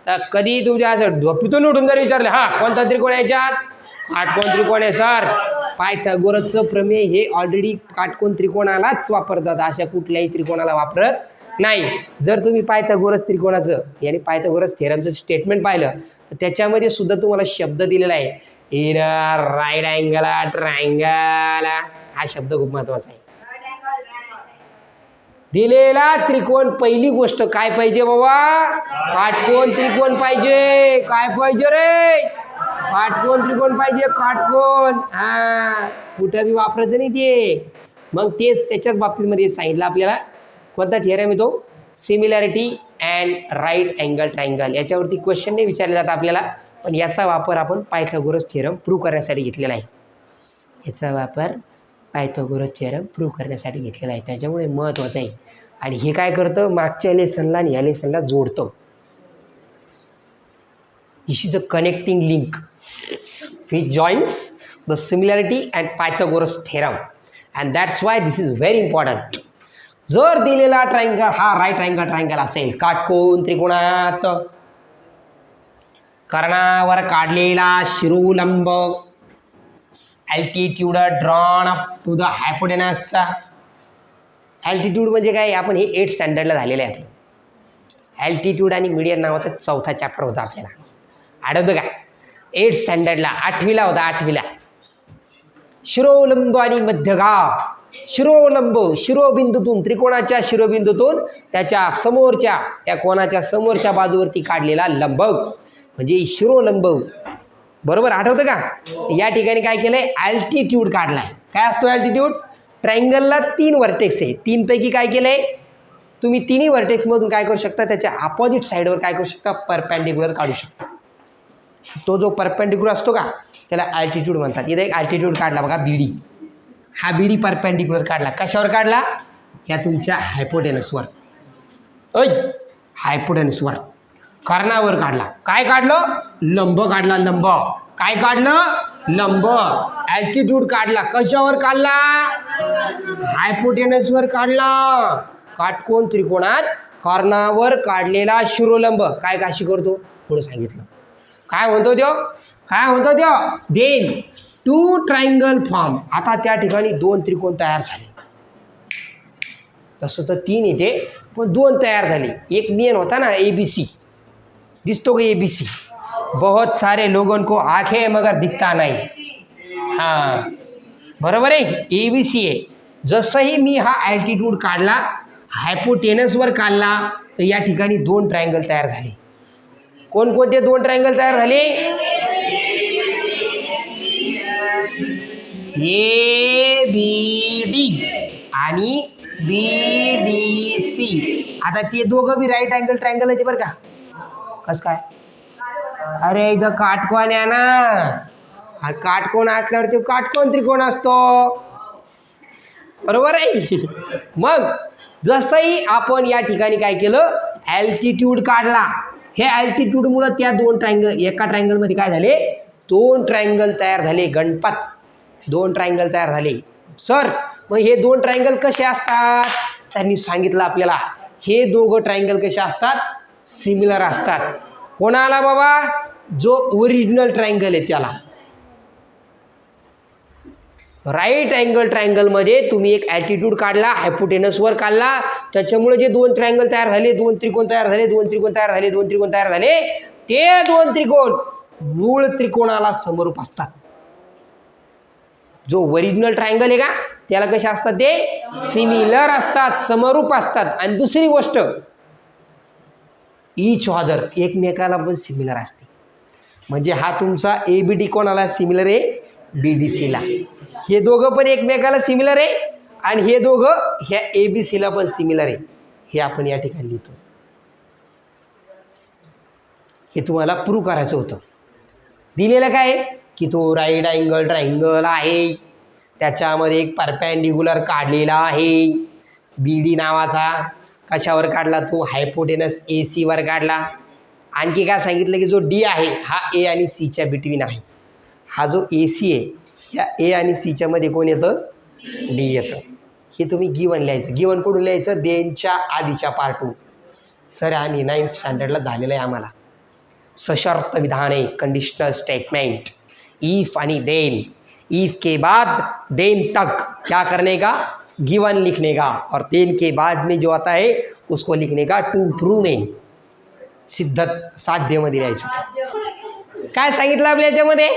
तर कधी तुमच्या असं झोपेतून उठून जर विचारले हा कोणता त्रिकोण याच्यात, काटकोन त्रिकोण आहे सर. पायथागोरसचं प्रमेय हे ऑलरेडी काटकोन त्रिकोणालाच वापरतात, अशा कुठल्याही त्रिकोणाला वापरत नाही. जर तुम्ही पायथागोरस त्रिकोणाचं यानी पायथागोरस थेरमचं स्टेटमेंट पाहिलं तर त्याच्यामध्ये सुद्धा तुम्हाला शब्द दिलेला आहे, इन राईट अँगल ट्रायंगल. हा शब्द खूप महत्वाचा आहे. दिलेला त्रिकोण, पहिली गोष्ट काय पाहिजे बाबा, काटकोन त्रिकोण पाहिजे. काय पाहिजे रे, काटकोन त्रिकोण पाहिजे, काटकोन. हा, कुठं बी वापरायचं नाही ते. मग तेच त्याच्याच बाबतीमध्ये सांगितलं आपल्याला. कोणता थिअरम येतो, similarity and right angle triangle. याच्यावरती क्वेश्चन नाही विचारले जातात आपल्याला, पण याचा वापर आपण पायथागोरस थिअरम प्रूव्ह करण्यासाठी घेतलेला आहे. याचा वापर पायथागोरस थिअरम प्रूव्ह करण्यासाठी घेतलेला आहे, त्याच्यामुळे महत्त्वाचं आहे. आणि हे काय करतं, मागच्या लेसनला आणि या लेसनला जोडतं. This is a connecting link which joins the similarity and Pythagoras theorem, and that's why this is very important. जर दिलेला ट्रायंगल हा राईट अँगल ट्रायंगल असेल, काटकोन त्रिकोणात कर्णावर काढलेला शिरोलंब, altitude drawn up to the hypotenuse. Altitude म्हणजे काय, आपण हे 8th स्टँडर्डला झालेलं आहे. आपलं अल्टिट्यूड आणि मीडियन नावाचा चौथा चॅप्टर होता आपल्याला, आठवतं का? 8th स्टँडर्डला, 8वीला होता, 8वीला. शिरोलंब आणि मध्यगाव. शिरोलंब, शिरोबिंदूतून, त्रिकोणाच्या शिरोबिंदूतून त्याच्या समोरच्या, त्या कोणाच्या समोरच्या बाजूवरती काढलेला लंब म्हणजे शिरोलंब. बरोबर, आठवतं का? या ठिकाणी काय केलंय, अल्टिट्यूड काढलाय. काय असतो अल्टिट्यूड? ट्रायंगलला 3 व्हर्टेक्स आहे, 3 पैकी काय केलंय तुम्ही, तिन्ही व्हर्टेक्समधून काय करू शकता, त्याच्या अपोजिट साईडवर काय करू शकता, परपेंडिक्युलर काढू शकता. तो जो परपेंडिक्युलर असतो का त्याला अल्टिट्यूड म्हणतात. इथे एक अल्टिट्यूड काढला बघा, बीडी. हा बीडी परपेंडिक्युलर काढला. कशावर काढला, या तुमच्या हायपोटेनसवर, हायपोटेनसवर, कर्णावर काढला. काय काढलं, लंब काढला. लंब काय काढलं, लंब. अल्टिट्यूड काढला. कशावर काढला, हायपोटेनसवर काढला. काटकोन त्रिकोणात कर्णावर काढलेला शिरोलंब काय काशी करतो, पुढे सांगितलं. काय म्हणतो त्यो, काय म्हणतो त्यो, देन 2 ट्रायंगल फॉर्म. आता त्या ठिकाणी 2 त्रिकोण तयार झाले. तसं तर 3 येते, पण 2 तयार झाले. एक मेन होता ना ABC, दिसतो का ABC? बहुत सारे लोगों को आंखें मगर दिखता नहीं. हां, बरोबर आहे, ABC आहे. जसंही मी हा अल्टिट्यूड काढला, हायपोटेनसवर काढला, तर या ठिकाणी 2 ट्रायंगल तयार झाले. कोणकोणते 2 ट्रायंगल तयार झाले, ABD आणि BDC. आता ते दोघं बी राईट अँगल ट्रायंगल आहे बरं का. कसं काय, अरे इथं काटकोन आहे ना, हा काटकोन असल्यावर ते काटकोन त्रिकोण असतो. बरोबर आहे. मग जसंही आपण या ठिकाणी काय केलं, अल्टिट्यूड काढला, हे अल्टिट्यूडमुळं त्या दोन ट्रायंगल, एका ट्रायंगलमध्ये काय झाले, दोन ट्रायंगल तयार झाले. गणपत, दोन ट्रायंगल तयार झाले. सर मग हे दोन ट्रायंगल कसे असतात, त्यांनी सांगितलं आपल्याला. हे दोघं ट्रायंगल कसे असतात, सिमिलर असतात. कोणाला बाबा, जो ओरिजिनल ट्रायंगल आहे त्याला. राईट अँगल ट्रायंगलमध्ये तुम्ही एक ॲल्टिट्यूड काढला, हायपोटेनसवर काढला, त्याच्यामुळे जे दोन ट्रायंगल तयार झाले, दोन त्रिकोण तयार झाले, दोन त्रिकोण तयार झाले, दोन त्रिकोण तयार झाले, ते दोन त्रिकोण मूळ त्रिकोणाला समरूप असतात. जो ओरिजिनल ट्रायंगल आहे का त्याला कसे असतात, ते सिमिलर असतात, समरूप असतात. आणि दुसरी गोष्ट, इच अदर, एकमेकाला पण सिमिलर असते. म्हणजे हा तुमचा ABD कोणाला सिमिलर आहे, BDCला. हे दोघं पण एकमेकाला सिमिलर आहे आणि हे दोघं ह्या ABCला पण सिमिलर आहे. हे आपण या ठिकाणी लिहितो. हे तुम्हाला प्रूव्ह करायचं होतं. दिलेलं काय की तो राईट अँगल ट्रायंगल आहे, त्याच्यामध्ये एक परपेंडिक्युलर काढलेला आहे BD नावाचा. कशावर काढला तो, हायपोटेनस AC वर काढला. आणखी काय सांगितलं की जो D आहे हा A आणि Cच्या बिटवीन आहे. हा जो AC आहे या A आणि Cच्या मध्ये कोण येतं, D येतं. हे तुम्ही गिवन लिहायचं. गिवन कुठून लिहायचं, देनच्या आधीच्या पार्टून. सर आम्ही 9th स्टँडर्डला झालेलं आहे आम्हाला. सशर्त विधाने, कंडिशनल स्टेटमेंट, इफ आणि देन, इफ के बाद देन तक क्या करने का, गिवन लिखने का, और देन के बाद में जो आता है उसको लिखने का टू प्रूव में, सिद्ध साध्यमध्ये लिहायचं. काय सांगितलं आपल्या याच्यामध्ये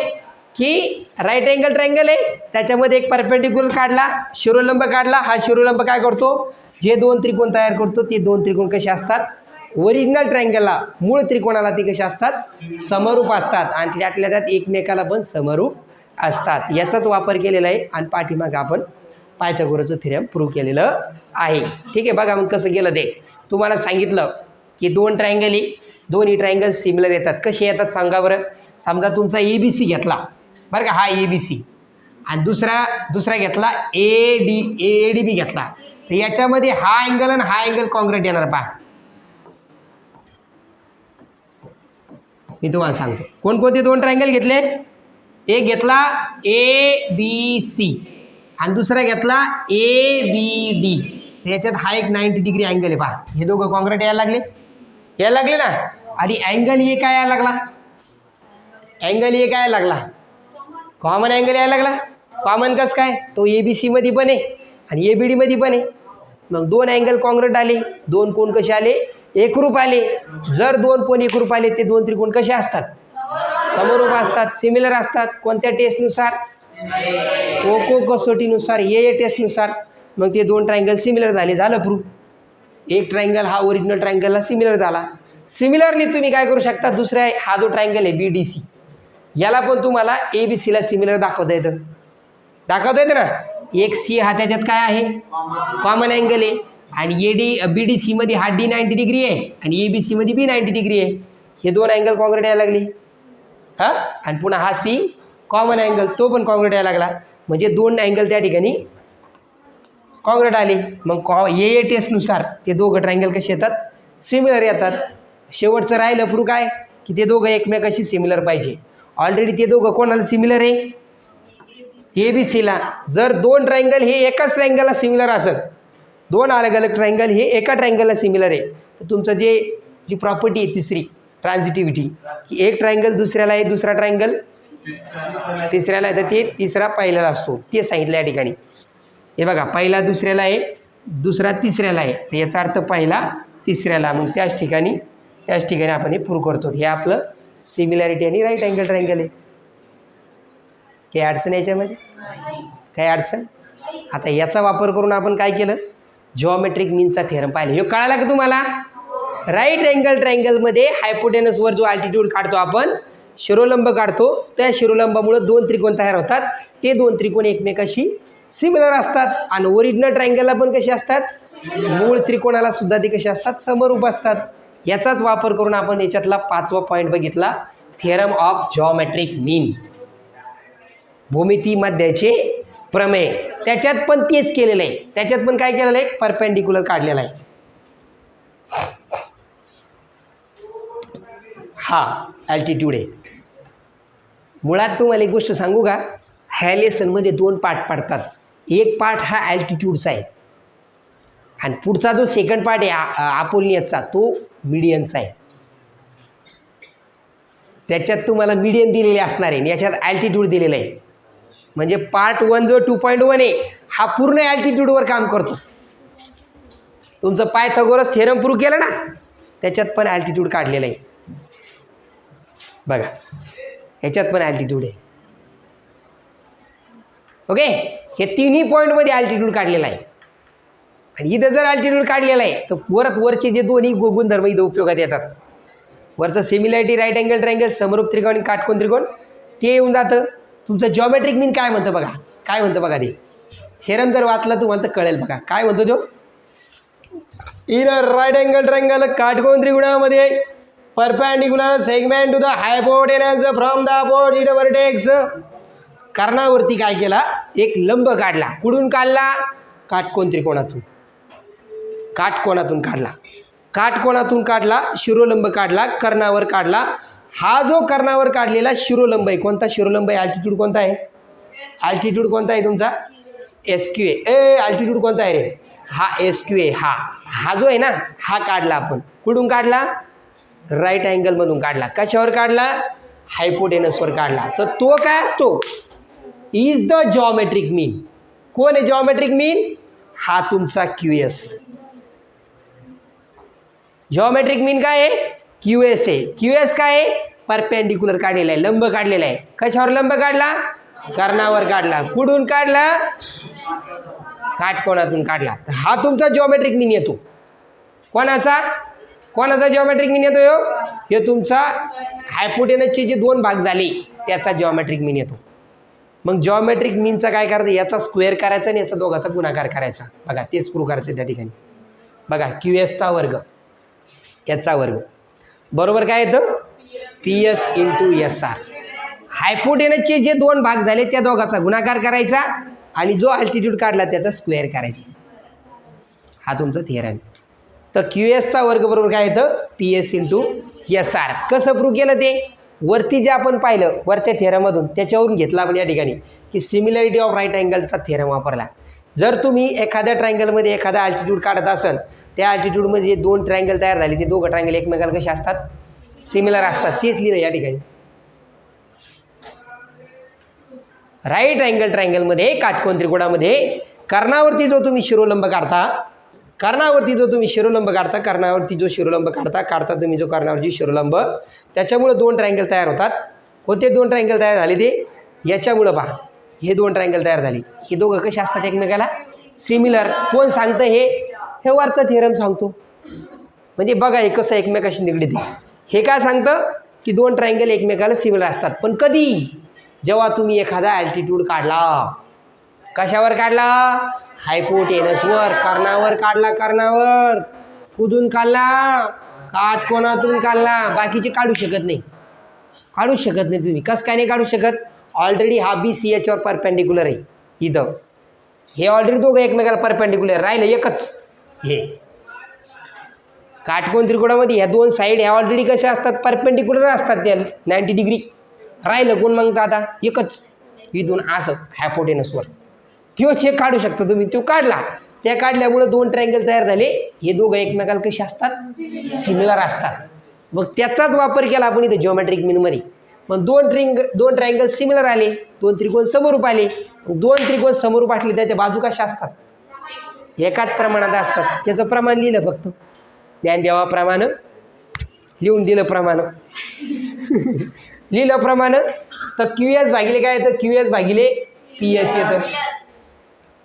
की राईट अँगल ट्रायंगल आहे, त्याच्यामध्ये एक परपेंडिक्युलर काढला, शिरोलंब काढला. हा शिरोलंब काय करतो, जे दोन त्रिकोण तयार करतो ते दोन त्रिकोण कसे असतात, ओरिजिनल ट्रायंगलला, मूळ त्रिकोणाला ते कसे असतात, समरूप असतात. आणि त्यातल्या त्यात एकमेकाला पण समरूप असतात. याचाच वापर केलेला आहे. आणि पाठीमागं आपण पायथागोरसचं थेरम प्रूव्ह केलेलं आहे. ठीक आहे, बघा मग कसं केलं ते. तुम्हाला सांगितलं की दोन ट्रायंगल आहे, दोन्ही ट्रायंगल सिमिलर येतात. कसे येतात सांगा बरं. समजा तुमचा ABC घेतला बरं का, हा ABC, आणि दुसरा घेतला ADB घेतला. तर याच्यामध्ये हा अँगल आणि हा अँगल कॉन्ग्रेट येणार. पहा मी तुम्हाला सांगतो कोणकोणते दोन ट्रायंगल घेतले. एक घेतला ABC आणि दुसरा घेतला ABD. याच्यात हा एक 90 डिग्री अँगल आहे. पहा हे दोघं कॉन्ग्रेट यायला लागले ना. आणि अँगल हे काय यायला लागला, अँगल हे काय लागला, कॉमन अँगल यायला लागला. कॉमन कसं काय, तो ABC मध्ये पण आहे आणि ABD मध्ये पण आहे. मग दोन अँगल कॉन्ग्रेट आले, दोन कोण कसे आले, एकरूप आले. जर दोन कोण एकरूप आले ते दोन त्रिकोण कसे असतात, समरूप असतात, सिमिलर असतात. कोणत्या टेस्टनुसार, कोको कसोटीनुसार, ये टेस्टनुसार. मग ते दोन ट्रायंगल सिमिलर झाले, झालं प्रूफ. एक ट्रायंगल हा ओरिजिनल ट्रायंगलला सिमिलर झाला. सिमिलरली तुम्ही काय करू शकता, दुसऱ्या हा जो ट्रायंगल आहे BDC, याला पण तुम्हाला ABCला सिमिलर दाखवता येतं ना. एक C हा त्याच्यात काय आहे, कॉमन अँगल आहे. आणि BDC मध्ये हा D 90 डिग्री आहे आणि ABC मध्ये B 90 डिग्री आहे. हे दोन अँगल कॉन्ग्रेट यायला लागले. हां, आणि पुन्हा हा C कॉमन अँगल, तो पण कॉन्ग्रेट यायला लागला. म्हणजे दोन अँगल त्या ठिकाणी कॉन्ग्रेट आले. मग ये टेस्टनुसार ते दोघं ट्रायंगल कसे येतात, सिमिलर येतात. शेवटचं राहिलं प्रूफ काय की ते दोघं एकमेकाशी सिमिलर पाहिजे. ऑलरेडी ते दोघं कोणाला सिमिलर आहे, ABCला. जर दोन ट्रायंगल हे एकाच ट्रायंगलला सिमिलर असेल, दोन अलग अलग ट्रायंगल हे एका ट्रायंगलला सिमिलर आहे, तर तुमचं जी प्रॉपर्टी आहे तिसरी, ट्रान्झिटिव्हिटी, एक ट्रायंगल दुसऱ्याला आहे, दुसरा ट्रायंगल तिसऱ्याला आहे, तर ते तिसरा पहिल्याला असतो. ते सांगितलं या ठिकाणी. हे बघा, पहिला दुसऱ्याला आहे, दुसरा तिसऱ्याला आहे. तर याचा अर्थ पहिला तिसऱ्याला. मग त्याच ठिकाणी आपण हे प्रूव्ह करतो. हे आपलं सिमिलॅरिटी आणि राईट अँगल ट्रायंगल आहे. काही अडचण याच्यामध्ये, काही अडचण. आता याचा वापर करून आपण काय केलं, जिओमेट्रिक मीनचा थेरम पाहिला. हे कळाला का तुम्हाला. राईट अँगल ट्रायंगलमध्ये हायपोटेनसवर जो अल्टिट्यूड काढतो आपण, शिरोलंब काढतो, त्या शिरोलंबामुळे दोन त्रिकोण तयार होतात. ते दोन त्रिकोण एकमेकाशी सिमिलर असतात. आणि ओरिजिनल ट्रायंगलला पण कसे असतात, मूळ त्रिकोणाला सुद्धा ते कसे असतात, समरूप असतात. याचाच वापर करून आपण याच्यातला 5वा पॉईंट बघितला, थेरम ऑफ जिओमेट्रिक मीन, भूमिती मध्याचे प्रमेय. त्याच्यात पण तेच केलेलं आहे. त्याच्यात पण काय केलेलं आहे, परपेंडिक्युलर काढलेला आहे. हा ॲल्टिट्यूड आहे. मुळात तुम्हाला एक गोष्ट सांगू का, ह्या लेसनमध्ये 2 पार्ट पडतात. एक पार्ट हा ॲल्टिट्यूडचा आहे आणि पुढचा जो सेकंड पार्ट आहे अपोलनियसचा तो मिडियनचा आहे. त्याच्यात तुम्हाला मिडियन दिलेले असणार आहे, याच्यात ॲल्टिट्यूड दिलेलं आहे. म्हणजे पार्ट 1 जो 2.1 आहे हा पूर्ण ॲल्टिट्यूडवर काम करतो. तुमचं पायथागोरस थेरम प्रूव्ह केलं ना, त्याच्यात पण ॲल्टिट्यूड काढलेलं आहे. बघा ह्याच्यात पण ॲल्टिट्यूड आहे. ओके, हे तिन्ही पॉईंटमध्ये ॲल्टिट्यूड काढलेला आहे. आणि इथं जर ॲल्टिट्यूड काढलेला आहे तर वरचे जे दोन्ही गुणधर्म इथं उपयोगात येतात. वरचं सिमिलॅरिटी, राईट अँगल ट्रायंगल, समरूप त्रिकोण, काटकोन त्रिकोण ते येऊन जातं. तुमचं जॉमेट्रिक मीन काय म्हणतं बघा, काय म्हणतं बघा, ते थेरम जर वाचला तुम्हाला तर कळेल. बघा काय म्हणतो तो, इन राईट अँगल ट्रायंगल काटकोन त्रिकोणामध्ये perpendicular segment to the hypotenuse from the opposite vertex. कर्णावरती काय केला, एक लंब काढला. कुठून काढला, काटकोन त्रिकोणातून, काटकोनातून काढला. काटकोनातून काढला, शिरोलंब काढला, कर्णावर काढला. हा जो कर्णावर काढलेला शिरोलंब आहे, कोणता शिरोलंब आहे, अल्टिट्यूड कोणता आहे, अल्टिट्यूड कोणता आहे तुमचा, SQ आहे. अल्टिट्यूड कोणता आहे रे, हा SQ आहे. हा जो आहे ना हा काढला आपण. कुठून काढला, राईट अँगलमधून काढला. कशावर काढला, हायपोटेनसवर काढला. तर तो काय असतो, इज द जॉमेट्रिक मीन. कोण आहे जॉमेट्रिक मीन, हा तुमचा QS. जॉमेट्रिक मीन काय आहे, QS आहे. QS काय आहे, परपेंडिक्युलर काढलेला आहे, लंब काढलेला आहे. कशावर लंब काढला, कर्णावर काढला. कुठून काढला, काटकोनातून काढला. हा तुमचा जॉमेट्रिक मीन येतो. कोणाचा, कोणाचा जॉमेट्रिक मीन येतो, हे तुमचा हायपोटेनसचे जे 2 भाग झाले त्याचा जॉमेट्रिक मीन येतो. मग जॉमेट्रिक मीनचा काय करायचं, याचा स्क्वेअर करायचा आणि याचा दोघाचा गुणाकार करायचा. बघा तेच प्रूव्ह करायचं त्या ठिकाणी. बघा QSचा वर्ग, याचा वर्ग बरोबर काय येतं, PS इंटू SR. हायपोटेनसचे जे 2 भाग झाले त्या दोघाचा गुणाकार करायचा आणि जो अल्टिट्यूड काढला त्याचा स्क्वेअर करायचा. हा तुमचा थिअरम. तर QSचा वर्ग बरोबर काय येतं, PS इंटू SR. कसं प्रूव्ह केलं ते, वरती जे आपण पाहिलं वरच्या थेरममधून त्याच्यावरून घेतला आपण या ठिकाणी की सिमिलॅरिटी ऑफ राईट अँगलचा थेरम वापरला. जर तुम्ही एखाद्या ट्रायंगलमध्ये एखादा अल्टिट्यूड काढत असाल, त्या अल्टिट्यूडमध्ये जे 2 ट्रायंगल तयार झाले ते दोघं ट्रायंगल एकमेकाला कसे असतात, सिमिलर असतात. तेच लिहिलं या ठिकाणी. राईट अँगल ट्रायंगलमध्ये काटकोन त्रिकोणामध्ये कर्णावरती जो तुम्ही शिरोलंब काढता, कर्णावरती जो तुम्ही शिरोलंब काढता, कर्णावरती जो शिरोलंब काढता तुम्ही जो कर्णावरची शिरोलंब, त्याच्यामुळे 2 ट्रायंगल तयार होतात. कोणते 2 ट्रायंगल तयार झाले ते, याच्यामुळं पहा हे 2 ट्रायंगल तयार झाले. हे दोघं कसे असतात एकमेकाला सिमिलर. कोण सांगतं हे वरचा थेरम सांगतो. म्हणजे बघा हे कसं एकमेकाशी निगडीत आहे. हे काय सांगतं की 2 ट्रायंगल एकमेकाला सिमिलर असतात. पण कधी, जेव्हा तुम्ही एखादा ॲल्टिट्यूड काढला. कशावर काढला, हायपोटेनसवर, कर्णावर काढला. कर्णावर कुठून काढला, काटकोनातून काढला. बाकीचे काढू शकत नाही, काढू शकत नाही तुम्ही. कसं काय नाही काढू शकत, ऑलरेडी हा BC याच्यावर परपेंडिक्युलर आहे. इथं हे ऑलरेडी दोघं एकमेकाला परपेंडिक्युलर राहिलं एकच. हे काटकोन त्रिकोणामध्ये ह्या 2 साईड ह्या ऑलरेडी कशा असतात, परपेंडिक्युलर असतात. त्या 90 डिग्री राहिलं कोण मग आता एकच. इथून असं हायपोटेनसवर तो चेक काढू शकता तुम्ही. तो काढला, त्या काढल्यामुळं 2 ट्रायंगल तयार झाले. हे दोघं एकमेकाला कसे असतात, सिमिलर असतात. मग त्याचाच वापर केला आपण इथे जॉमेट्रिक मीनमध्ये. मग 2 ट्रायंगल सिमिलर आले, 2 त्रिकोण समरूप आले. 2 त्रिकोण समरूप असले त्याच्या बाजू कशा असतात, एकाच प्रमाणात असतात. त्याचं प्रमाण लिहिलं फक्त, ज्ञानदेवाप्रमाणे लिहून दिलं प्रमाण लिहिलं प्रमाण. तर QS भागिले काय येतं, QS भागिले PS येतं.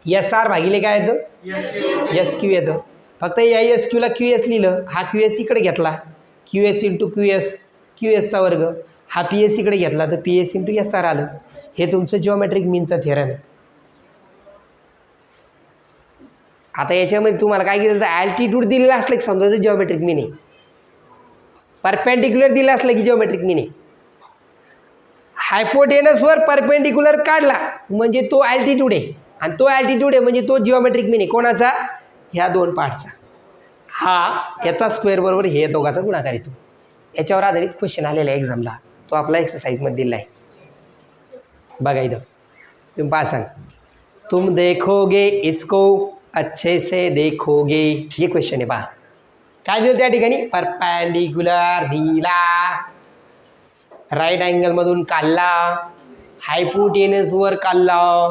SR भागिले काय येतं, SQ येतं. फक्त या SQला QS लिहिलं, हा QS इकडे घेतला, QS इंटू QSचा वर्ग. हा PS इकडे घेतला तर PS इंटू SR आलं. हे तुमचं जिओमेट्रिक मीनचं थेरम आहे. आता याच्यामध्ये तुम्हाला काय केलं तर ॲल्टिट्यूड दिलेलं असलं की समजायचं जिओमेट्रिक मीन आहे, परपेंडिक्युलर दिलं असलं की जिओमेट्रिक मीन आहे. हायपोटेनसवर परपेंडिक्युलर काढला म्हणजे तो ॲल्टिट्यूड आहे, आणि तो ॲल्टिट्यूड आहे म्हणजे तो जिओमेट्रिक मीन आहे. कोणाचा, ह्या 2 पार्टचा. हा याचा स्क्वेअर बरोबर हे दोघाचा गुणाकार येतो. याच्यावर आधारित क्वेश्चन आलेला आहे एक्झामला, तो आपला एक्सरसाइजमध्ये दिला आहे बघा इथं. तुम्ही पहा सांग, तुम देखोगे इसको अच्छे से देखोगे, ये क्वेश्चन आहे पहा. काय दिलं त्या ठिकाणी, परपॅन्डिक्युलर दिला, राईट अँगलमधून काढला, हायपोटेनसवर काढला,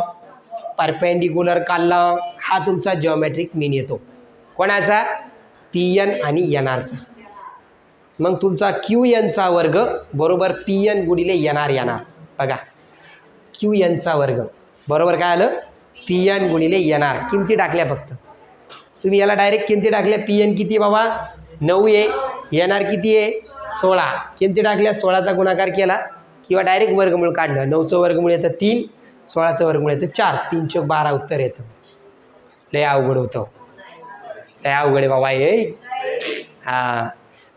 परपेंडिक्युलर काढला. हा तुमचा जिओमेट्रिक मीन येतो कोणाचा, पी एन आणि एन आरचा. मग तुमचा क्यू एनचा वर्ग बरोबर पी एन गुणिले एन आर येणार बघा. क्यू एनचा वर्ग बरोबर काय आलं, पी एन गुणिले एन आर. किमती टाकल्या फक्त तुम्ही, याला डायरेक्ट किमती टाकल्या. पी एन किती बाबा 9 आहे, एन आर किती आहे 16. किमती टाकल्या, 16चा गुणाकार केला किंवा डायरेक्ट वर्गमूळ काढलं. 9चं वर्गमूळ येतं 3, 16चं वर्गमूळ येतं 4, 3 चौक 12 उत्तर येतं. लय अवघड होतं, लय अवघड आहे बाबा हे. हां,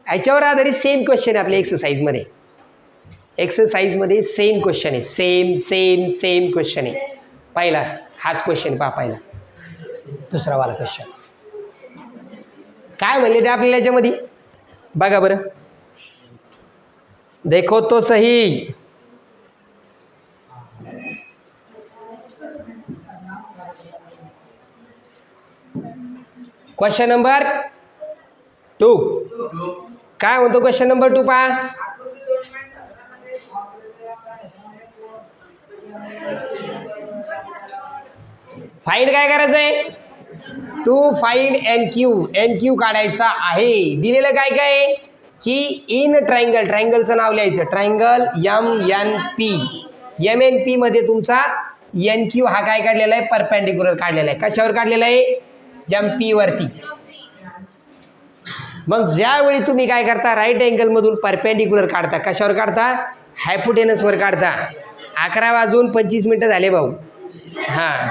याच्यावर आधारित सेम क्वेश्चन आहे आपल्या एक्सरसाइजमध्ये. एक्सरसाइजमध्ये सेम क्वेश्चन आहे, सेम सेम सेम क्वेश्चन आहे. पहिला हाच क्वेश्चन पहा, पहिला दुसरा वाला क्वेश्चन काय म्हणले ते आपल्याला याच्यामध्ये बघा बरं. देखो तो सही, क्वेश्चन नंबर 2 काय म्हणतो. क्वेश्चन नंबर 2 पहा. फाइंड काय करायचं आहे, to find N Q. N Q काढायचा आहे. दिलेलं काय काय की इन ट्रायंगल, ट्रायंगलचं नाव लिहायचं, triangle M N P. M N P मध्ये तुमचा एन क्यू हा काय काढलेला आहे, परपेंडिक्युलर काढलेला आहे. कशावर काढलेला आहे, एम पी वरती. मग ज्यावेळी तुम्ही काय करता, राईट अँगलमधून परपेंडिक्युलर काढता, कशावर काढता, हायपोटेनसवर काढता. 11:25 झाले भाऊ. हां,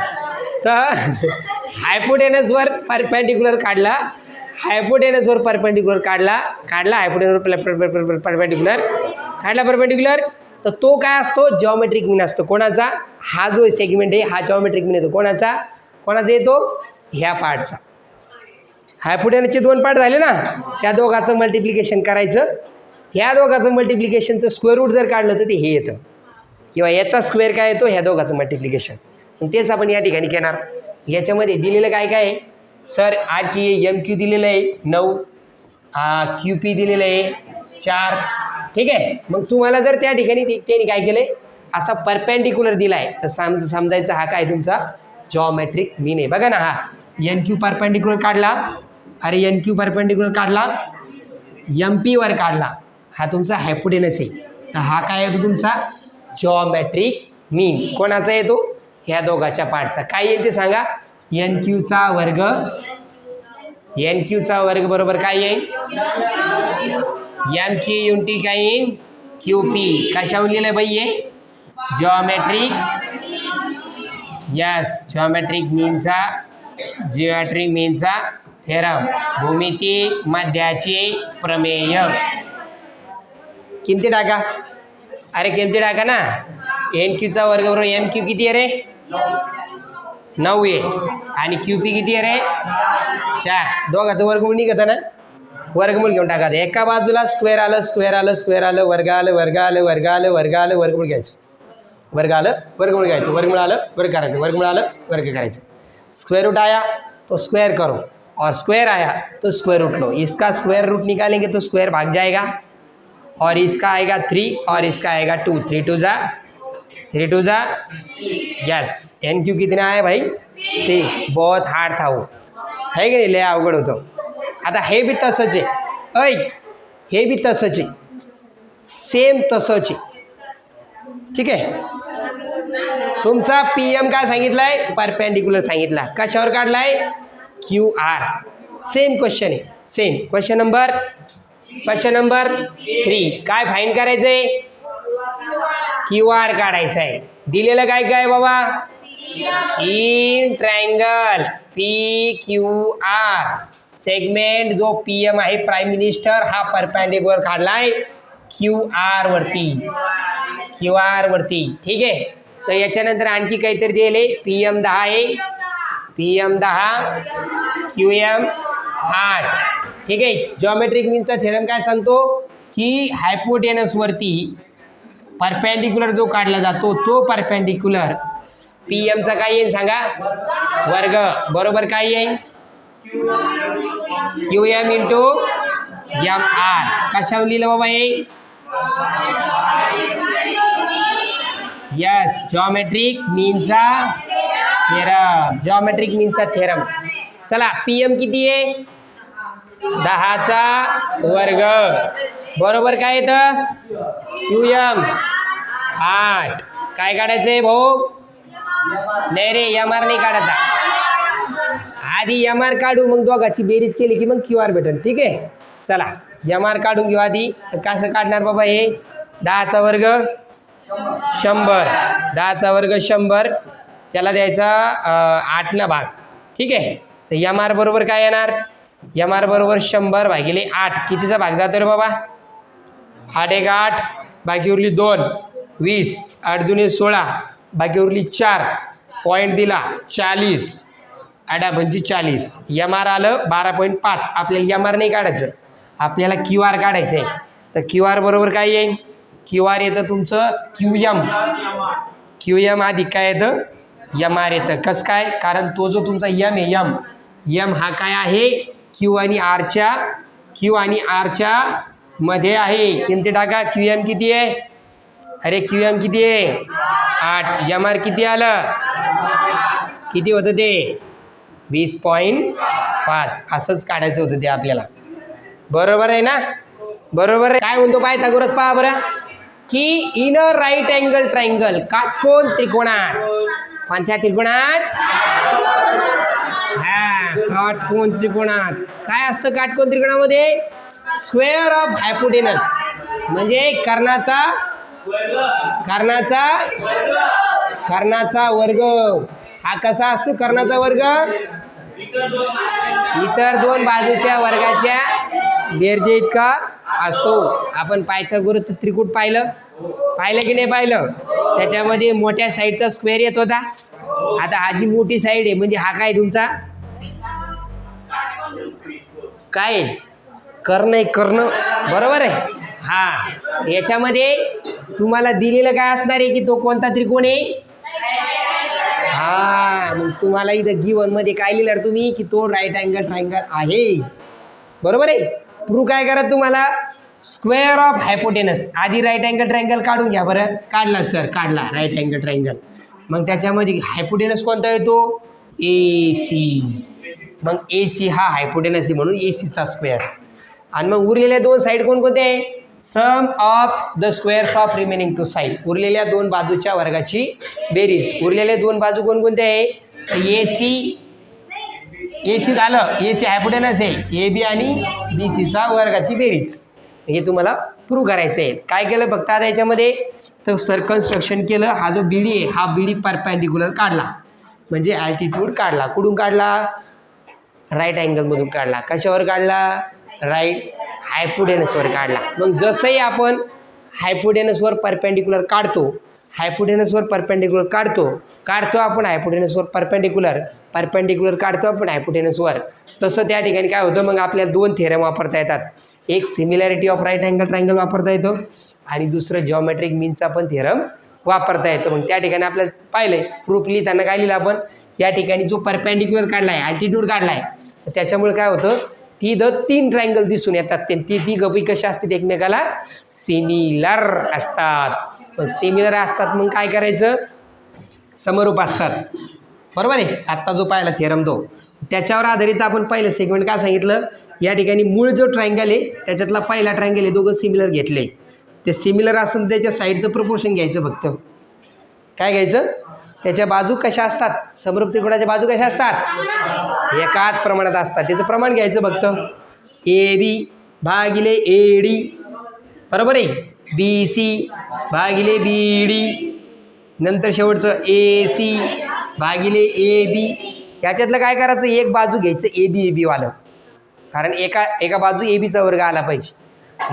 तर हायपोटेनसवर परपेंडिक्युलर काढला, हायपोटेनसवर परपेंडिक्युलर काढला, हायपोटेनसवर परपेंडिक्युलर काढला, परपेंडिक्युलर. तर तो काय असतो, जिओमेट्रिक मीन असतो. कोणाचा, हा जो सेगमेंट आहे हा जिओमेट्रिक मीन येतो. कोणाचा येतो, ह्या पार्टचा. हायपोटेनसचे 2 पार्ट झाले ना, त्या दोघाचं मल्टिप्लिकेशन करायचं. ह्या दोघाचं मल्टिप्लिकेशनचं स्क्वेअर रूट जर काढलं तर ते हे येतं, किंवा याचा स्क्वेअर काय येतो, ह्या दोघाचं मल्टिप्लिकेशन. तेच आपण या ठिकाणी घेणार. याच्यामध्ये दिलेलं काय काय आहे सर, आर की एम क्यू दिलेलं आहे 9, क्यू पी दिलेलं आहे 4. ठीक आहे. मग तुम्हाला जर त्या ठिकाणी त्यांनी काय केलं आहे, असा परपेंडिक्युलर दिला आहे तर समजायचं हा काय तुमचा जिओमेट्रिक मीन आहे. बघा ना, हा एन क्यू परपेंडिक्युलर काढला, अरे एन क्यू परपेंडिक्युलर काढला, एम पी वर काढला, हा तुमचा हायपोटेनस आहे. तर हा काय येतो तुमचा जिओमेट्रिक मीन. कोणाचा येतो, ह्या दोघाच्या पार्टचा. काय येईल ते सांगा, एन क्यूचा वर्ग. एन क्यूचा वर्ग बरोबर काय येईल, एम क्यू युनिटी काय येईल, क्यू पी. कशावर लिहिलं बाई आहे, जिओमेट्रिक, यस जिओमेट्रिक मीनचा थेरम, भूमिती मध्याचे प्रमेय. किमती टाका, अरे किमती टाका ना. एन क्यूचा वर्ग बरोबर एम क्यू किती आहे रे, 9 आहे, आणि क्यू पी किती आहे रे 4. दोघाचं वर्गमूळ निघतं ना, वर्गमूळ घेऊन टाकायचं. एका बाजूला स्क्वेअर आलं, स्क्वेअर आलं, स्क्वेअर आलं, वर्ग आलं, वर्ग आलं, वर्ग आलं, वर्ग आलं, वर्गमूळ घ्यायचं, वर्ग आलं, वर्गमूळ घ्यायचं, वर्गमूळ आलं, वर्ग करायचं, वर्गमूळ आलं, वर्ग करायचं. स्क्वायर रूट आया तो स्क्वायर करो, और स्क्वायर आया तो स्क्वायर रूट लो. इसका स्क्वायर रूट निकालेंगे तो स्क्वायर भाग जाएगा, और इसका आएगा 3 और इसका आएगा 2. 3 2 जा यस. एन क्यू कितना आहे भाई 6. बहुत हार्ड था वो, है की नाही, लय अवघड होतं. आता हे बी तसंच आहे, ऐक हे बी तसंच आहे, सेम तसंच आहे. ठीक आहे. तुमचा पी एम काय सांगितलं आहे, परपेंडिक्युलर सांगितला. कशावर काढला आहे, क्यू आर. सेम क्वेश्चन आहे, सेम. क्वेश्चन नंबर 3 काय फाईंड करायचं आहे, क्यू आर काढायचं आहे. दिलेलं काय काय बाबा, in triangle P Q R segment जो पी एम आहे प्राईम मिनिस्टर, हा परपेंडिक्युलर काढलाय क्यू आर वरती. ठीक आहे. तर याच्यानंतर आणखी काहीतरी दिले, पी एम 10 आहे, पी एम 10, क्यू एम 8. ठीक आहे. जिओमेट्रिक मीनचा थेरम काय सांगतो, की हायपोटेनसवरती परपेंडिक्युलर जो काढला जातो तो परपेंडिक्युलर पी एमचा काय येईल सांगा, वर्ग. बरोबर काय येईल, Q M into M R. कशावर लिहिलं बाबा हे, यस, जॉमेट्रिक मीनचा थेरम. जॉमेट्रिक मीनचा थेरम. चला पी एम किती आहे, 10चा वर्ग. बरोबर काय येतं, क्यू एम 8. काय काढायचं आहे भाऊ, नाही रे एम आर नाही काढायचा, आधी एम आर काढू मग दोघाची बेरीज केली की मग क्यू आर भेटेल. ठीक आहे, चला एम आर काढून घेऊ आधी. तर कसं काढणार बाबा हे, 10चा वर्ग 100, 10चा वर्ग 100, त्याला द्यायचा 8 भाग. ठीक आहे, तर एम आर बरोबर काय येणार, एम आर बरोबर 100 भागिले 8. कितीचा भाग जातो रे बाबा, 8 एक 8, बाकी उरली 2, 20, 8 दुने 16, बाकी उरली 4, पॉईंट दिला 40, 8 पंची 40. एम आर आलं 12.5. आपल्याला एम आर नाही काढायचं, आपल्याला क्यू आर काढायचं आहे. तर क्यू आर बरोबर काय येईल, क्यू आर येतं तुमचं क्यू एम. क्यू एम आधी काय येतं, एम आर येतं. कसं काय, कारण तो जो तुमचा एम आहे, एम एम हा काय आहे, क्यू आणि आरच्या मध्ये आहे. किंमती टाका, क्यू एम किती आहे, अरे क्यू एम किती आहे 8, एम आर किती आलं, किती होतं ते 20.5. असंच काढायचं होतं ते आपल्याला. बरोबर आहे ना, बरोबर आहे. काय म्हणतो पायथागोरस पहा बरं, की इनर राईट अँगल ट्रायंगल, काटकोन त्रिकोणात, कोणत्या त्रिकोणात, हा काटकोन त्रिकोणात काय असतं, काटकोन त्रिकोणामध्ये स्क्वेअर ऑफ हायपोटेनस म्हणजे कर्णाचा वर्ग. हा कसा असतो कर्णाचा वर्ग, इतर दोन बाजूच्या वर्गाच्या बेरजे इतका असतो. आपण पायथागोरस त्रिकूट पाहिलं की नाही पाहिलं, त्याच्यामध्ये मोठ्या साईडचा स्क्वेअर येत होता. आता हा जी मोठी साईड आहे म्हणजे हा काय तुमचा काय कर्ण आहे, कर्ण. बरोबर आहे, हा. याच्यामध्ये तुम्हाला दिलेलं काय असणार आहे की तो कोणता त्रिकोण आहे, हा. मग तुम्हाला इथं गिवन मध्ये काय लिहिलं तुम्ही की तो राईट अँगल ट्रायंगल आहे. बरोबर आहे. प्रूव्ह काय करा तुम्हाला, स्क्वेअर ऑफ हायपोटेनस. आधी राईट अँगल ट्रायंगल काढून घ्या बरं. काढला सर, काढला राईट अँगल ट्रायंगल. मग त्याच्यामध्ये हायपोटेनस कोणता येतो, ए सी. मग ए सी हा हायपोटेनस आहे म्हणून ए सीचा स्क्वेअर. आणि मग उरलेल्या दोन साईड कोणकोणते आहे, sum of the squares of remaining two side. उरलेल्या दोन बाजूच्या वर्गाची बेरीज. उरलेले दोन बाजू कोणकोणते आहे, ए सी झालं, ए सी हायपोटेनस आहे, ए बी आणि बी सीचा वर्गाची बेरीज. हे तुम्हाला प्रूव्ह करायचं आहे. काय केलं फक्त आता याच्यामध्ये, तर सर्कन्स्ट्रक्शन केलं. हा जो बीडी आहे हा बीडी परपेंडिक्युलर काढला म्हणजे ॲल्टिट्यूड काढला. कुठून काढला, राईट अँगलमधून काढला. कशावर काढला, राईट हायपोटेनसवर काढला. मग जसंही आपण हायपोटेनसवर परपेंडिक्युलर काढतो, हायपोटेनसवर परपेंडिक्युलर काढतो आपण हायपोटेनसवर परपेंडिक्युलर काढतो आपण हायपोटेनसवर, तसं त्या ठिकाणी काय होतं, मग आपल्याला दोन थेरम वापरता येतात. एक similarity of right angle triangle वापरता येतो आणि दुसरं जॉमेट्रिक मीनचा पण थेरम वापरता येतो. मग त्या ठिकाणी आपल्याला पाहिलंय प्रूफ लिहिताना काय लिहिलं आपण, या ठिकाणी जो परपेंडिक्युलर काढला आहे, अल्टिट्यूड काढला आहे, त्याच्यामुळे काय होतं, ती तीन ट्रायंगल दिसून येतात. ती गपी कशा असतात, एकमेकाला सिमिलर असतात. मग सिमिलर असतात मग काय करायचं, समरूप असतात. बरोबर आहे. आत्ता जो पाहिला थेरम तो त्याच्यावर आधारित आपण पहिलं सेगमेंट काय सांगितलं, या ठिकाणी मूळ जो ट्रायंगल आहे त्याच्यातला पहिला ट्रायंगल आहे, दोघं सिमिलर घेतले. ते सिमिलर असून त्याच्या साईडचं प्रपोर्शन घ्यायचं. फक्त काय घ्यायचं, त्याच्या बाजू कशा असतात, समरूप त्रिकोणाच्या बाजू कशा असतात, एकाच प्रमाणात असतात. त्याचं प्रमाण घ्यायचं फक्त, ए बी भागिले ए डी. बरोबर आहे. बी सी भागिले बी डी. नंतर शेवटचं ए सी भागिले ए बी. याच्यातलं काय करायचं, एक बाजू घ्यायचं ए बी वालं, कारण एका बाजू ए बीचा वर्ग आला पाहिजे.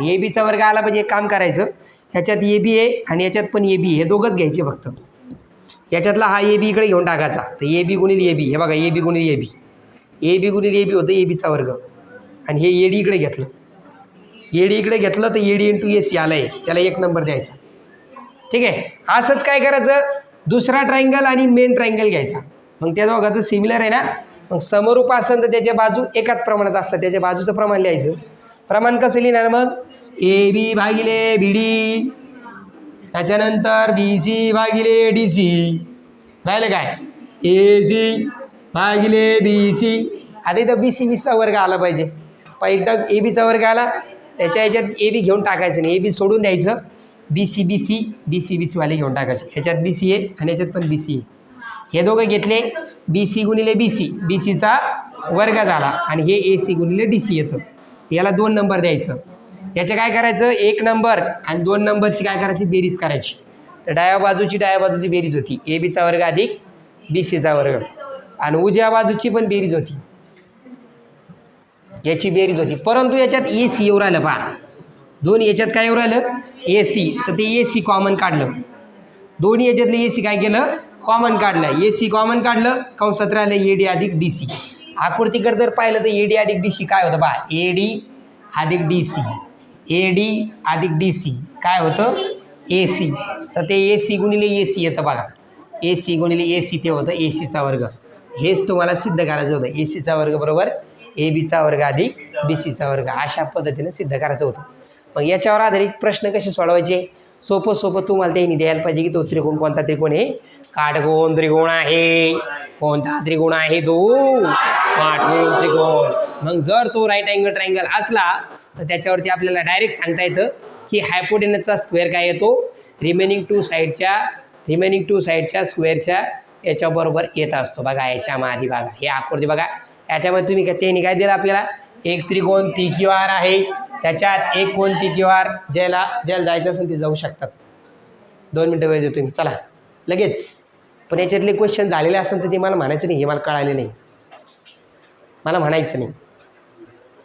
ए बीचा वर्ग आला पाहिजे. एक काम करायचं, ह्याच्यात ए बी आहे आणि याच्यात पण ए बी, हे दोघंच घ्यायचे फक्त. याच्यातला हा ए बी इकडे घेऊन टाकायचा, तर ए बी गुणिले ए बी, हे बघा ए बी गुणिले ए बी, ए बी गुणिले ए बी होतं ए बीचा वर्ग, आणि हे ए डी इकडे घेतलं. AD इकडे घेतलं तर AD इंटू AC आलं आहे, त्याला 1 नंबर द्यायचा. ठीक आहे. असंच काय करायचं, दुसरा ट्रायंगल आणि मेन ट्रायंगल घ्यायचा. मग त्या दोघांचं सिमिलर आहे ना, मग समरूप असेल तर त्याच्या बाजू एकाच प्रमाणात असतात, त्याच्या बाजूचं प्रमाण लिहायचं. प्रमाण कसं लिहिणार मग, AB भागिले BD, त्याच्यानंतर BC भागिले DC, राहिलं काय, AC भागिले BC. आता इथं BC वर्ग आला पाहिजे. पहिला ABचा वर्ग आला, त्याच्या ह्याच्यात AB घेऊन टाकायचं नाही, AB सोडून द्यायचं, BC वाले घेऊन टाकायचे. ह्याच्यात BC आहे आणि ह्याच्यात पण BC आहे. हे दोघं घेतले, BC गुणिले BCचा वर्ग झाला आणि हे AC गुणिले DC येतं. याला 2 नंबर द्यायचं. याचं काय करायचं, 1 नंबर आणि 2 नंबरची काय करायची, बेरीज करायची. तर डाव्या बाजूची बेरीज होती ABचा वर्ग अधिक BCचा वर्ग, आणि उजव्या बाजूची पण बेरीज होती, याची बेरीज होती. परंतु याच्यात AC येऊ राहिलं पहा, दोन्ही याच्यात काय येऊ राहिलं, AC. तर ते AC कॉमन काढलं, दोन्ही याच्यातलं AC काय केलं, कॉमन काढलं. AC कॉमन काढलं, कंसात राहिलं AD अधिक DC. आकृतीकडे जर पाहिलं तर AD अधिक DC काय होतं पहा, AD अधिक DC, AD अधिक DC काय होतं, AC. तर ते AC गुणिले AC येतं बघा, AC गुणिले AC ते होतं ACचा वर्ग. हेच तुम्हाला सिद्ध करायचं होतं, ACचा वर्ग बरोबर ABचा वर्ग अधिक BCचा वर्ग. अशा पद्धतीने सिद्ध करायचं होतं. मग याच्यावर आधारित प्रश्न कसे सोडवायचे, सोपं तुम्हाला त्यांनी द्यायला पाहिजे की तो त्रिकोण कोणता त्रिकोण आहे, काटकोन त्रिकोण आहे. कोणता त्रिकोण आहे तो, काटकोन त्रिकोण. मग जर तो राईट अँगल ट्रायंगल असला तर त्याच्यावरती आपल्याला डायरेक्ट सांगता येतं की हायपोटेनसचा स्क्वेअर काय येतो, रिमेनिंग टू साईडच्या स्क्वेअरच्या याच्याबरोबर येत असतो. बघा याच्या आधी बघा हे आकृती बघा, याच्यामध्ये तुम्ही त्यांनी काय दिलं आपल्याला, एक त्रिकोण PQR आहे, त्याच्यात एक कोण PQR, ज्याला जायचं असेल ते जाऊ शकतात. 2 मिनटं वेळ देतो तुम्ही, चला लगेच. पण याच्यातले क्वेश्चन झालेले असेल तर ते मला म्हणायचं नाही, हे मला कळाले नाही, मला म्हणायचं नाही.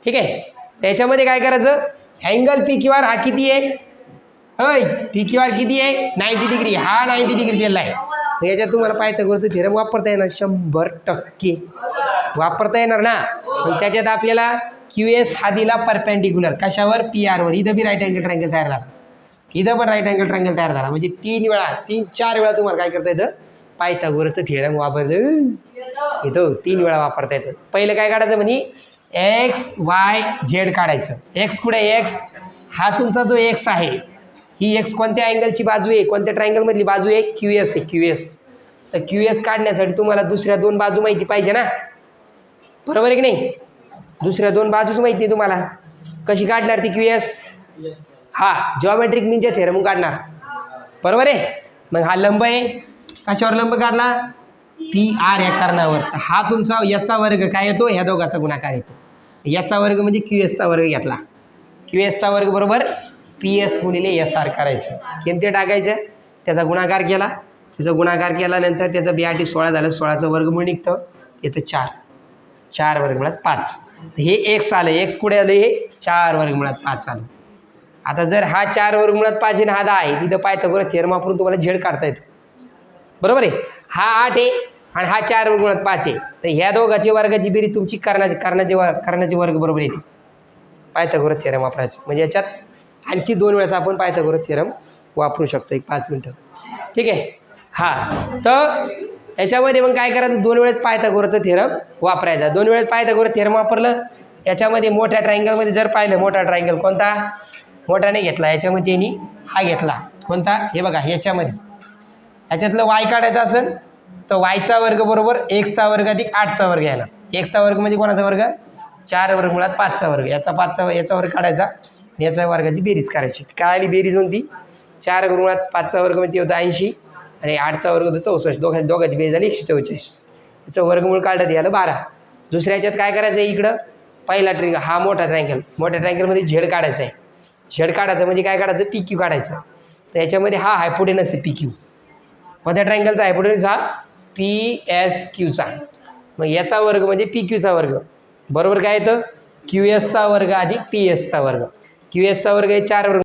ठीक आहे. त्याच्यामध्ये काय करायचं, अँगल PQR हा किती आहे, PQR किती आहे, 90 डिग्री. हा 90 डिग्री दिलेला आहे. तर याच्यात तुम्हाला पायथागोरसचा थेरम वापरता येणार, 100% वापरता येणार ना. पण त्याच्यात आपल्याला QS हा दिला परपेंडिक्युलर, कशावर, PR वर. इथं बी राईट अँगल ट्रायंगल तयार झाला, इथं पण राईट अँगल ट्रायंगल तयार झाला. म्हणजे 3-4 वेळा तुम्हाला काय करता येतं, पायथागोरसचं थेरम वापरतं. इथं 3 वेळा वापरता येतं. पहिलं काय काढायचं म्हणजे X Y Z काढायचं. X कुठे, X हा तुमचा जो X आहे, ही X कोणत्या अँगलची बाजू आहे, कोणत्या ट्रायंगलमधली बाजू आहे, QS आहे, QS. तर QS काढण्यासाठी तुम्हाला दुसऱ्या 2 बाजू माहिती पाहिजे ना, बरोबर आहे की नाही. दुसऱ्या 2 बाजूच माहिती आहे तुम्हाला, कशी काढणार ती QS, हा जॉमेट्रिक निंजा थेरम काढणार, बरोबर आहे. मग हा लंब आहे, कशावर लंब काढला, PR या कर्णावर. तर हा तुमचा याचा वर्ग काय येतो, ह्या दोघाचा गुणाकार येतो. याचा वर्ग म्हणजे QSचा वर्ग घेतला, QSचा वर्ग बरोबर PS गुणिले SR करायचं, कोणते टाकायचं, त्याचा गुणाकार केला, नंतर त्याचं 8 16 झालं, 16चं वर्गमूळ निघतं, येतं 4 वर्गमुळात 5. हे X आलं, X कुठे आलं, हे 4 वर्गमुळात 5 आलं. आता जर हा 4 वर्गमुळात 5 आहे, हा 10 आहे, तिथं पायथागोरस थेरम वापरून तुम्हाला Z काढता येतं, बरोबर आहे. हा 8 आहे आणि हा 4 वर्गमुळात 5 आहे. तर ह्या दोघाची वर्गाची बेरीज तुमची कर्णाचे वर्ग बरोबर येते. पायथागोरस थेरम वापरायचं म्हणजे याच्यात आणखी 2 वेळेस आपण पायथागोरस थेरम वापरू शकतो, 5 मिनटं. ठीक आहे. हा, तर याच्यामध्ये मग काय करायचं, 2 वेळेस पायथागोरसचं थेरम वापरायचा. 2 वेळेस पायथागोरस थेरम वापरलं, याच्यामध्ये मोठ्या ट्रायंगलमध्ये जर पाहिलं, मोठा ट्रायंगल कोणता, मोठा नाही घेतला, याच्यामध्ये यांनी हा घेतला, कोणता, हे बघा याच्यामध्ये, याच्यातलं Y काढायचं असेल तर Yचा वर्ग बरोबर Xचा वर्ग अधिक 8चा वर्ग येणार. Xचा वर्ग म्हणजे कोणाचा वर्ग, 4 वर्गमुळात 5चा वर्ग, याचा वर्ग काढायचा, याचा वर्गाची बेरीज करायची. काय आली बेरीज म्हणती, 4 वर्गमुळात 5चा वर्ग म्हणजे होता 80 आणि 8चा वर्ग होता 64, दोघांची बेरीज झाली 144. त्याचं वर्गमूळ काढत याला 12. दुसऱ्या याच्यात काय करायचं आहे, इकडं पहिला हा मोठ्या ट्रायंगलमध्ये Z काढायचा आहे. Z काढायचं म्हणजे काय काढायचं, PQ काढायचं. तर याच्यामध्ये हा हायपोटेनस आहे PQ, कोणत्या ट्रायंगलचा हायपोटेनस, हा PSQचा. मग याचा वर्ग म्हणजे PQचा वर्ग बरोबर काय येतं, QSचा वर्ग अधिक PSचा वर्ग. QSचा वर्ग आहे 4 वर्ग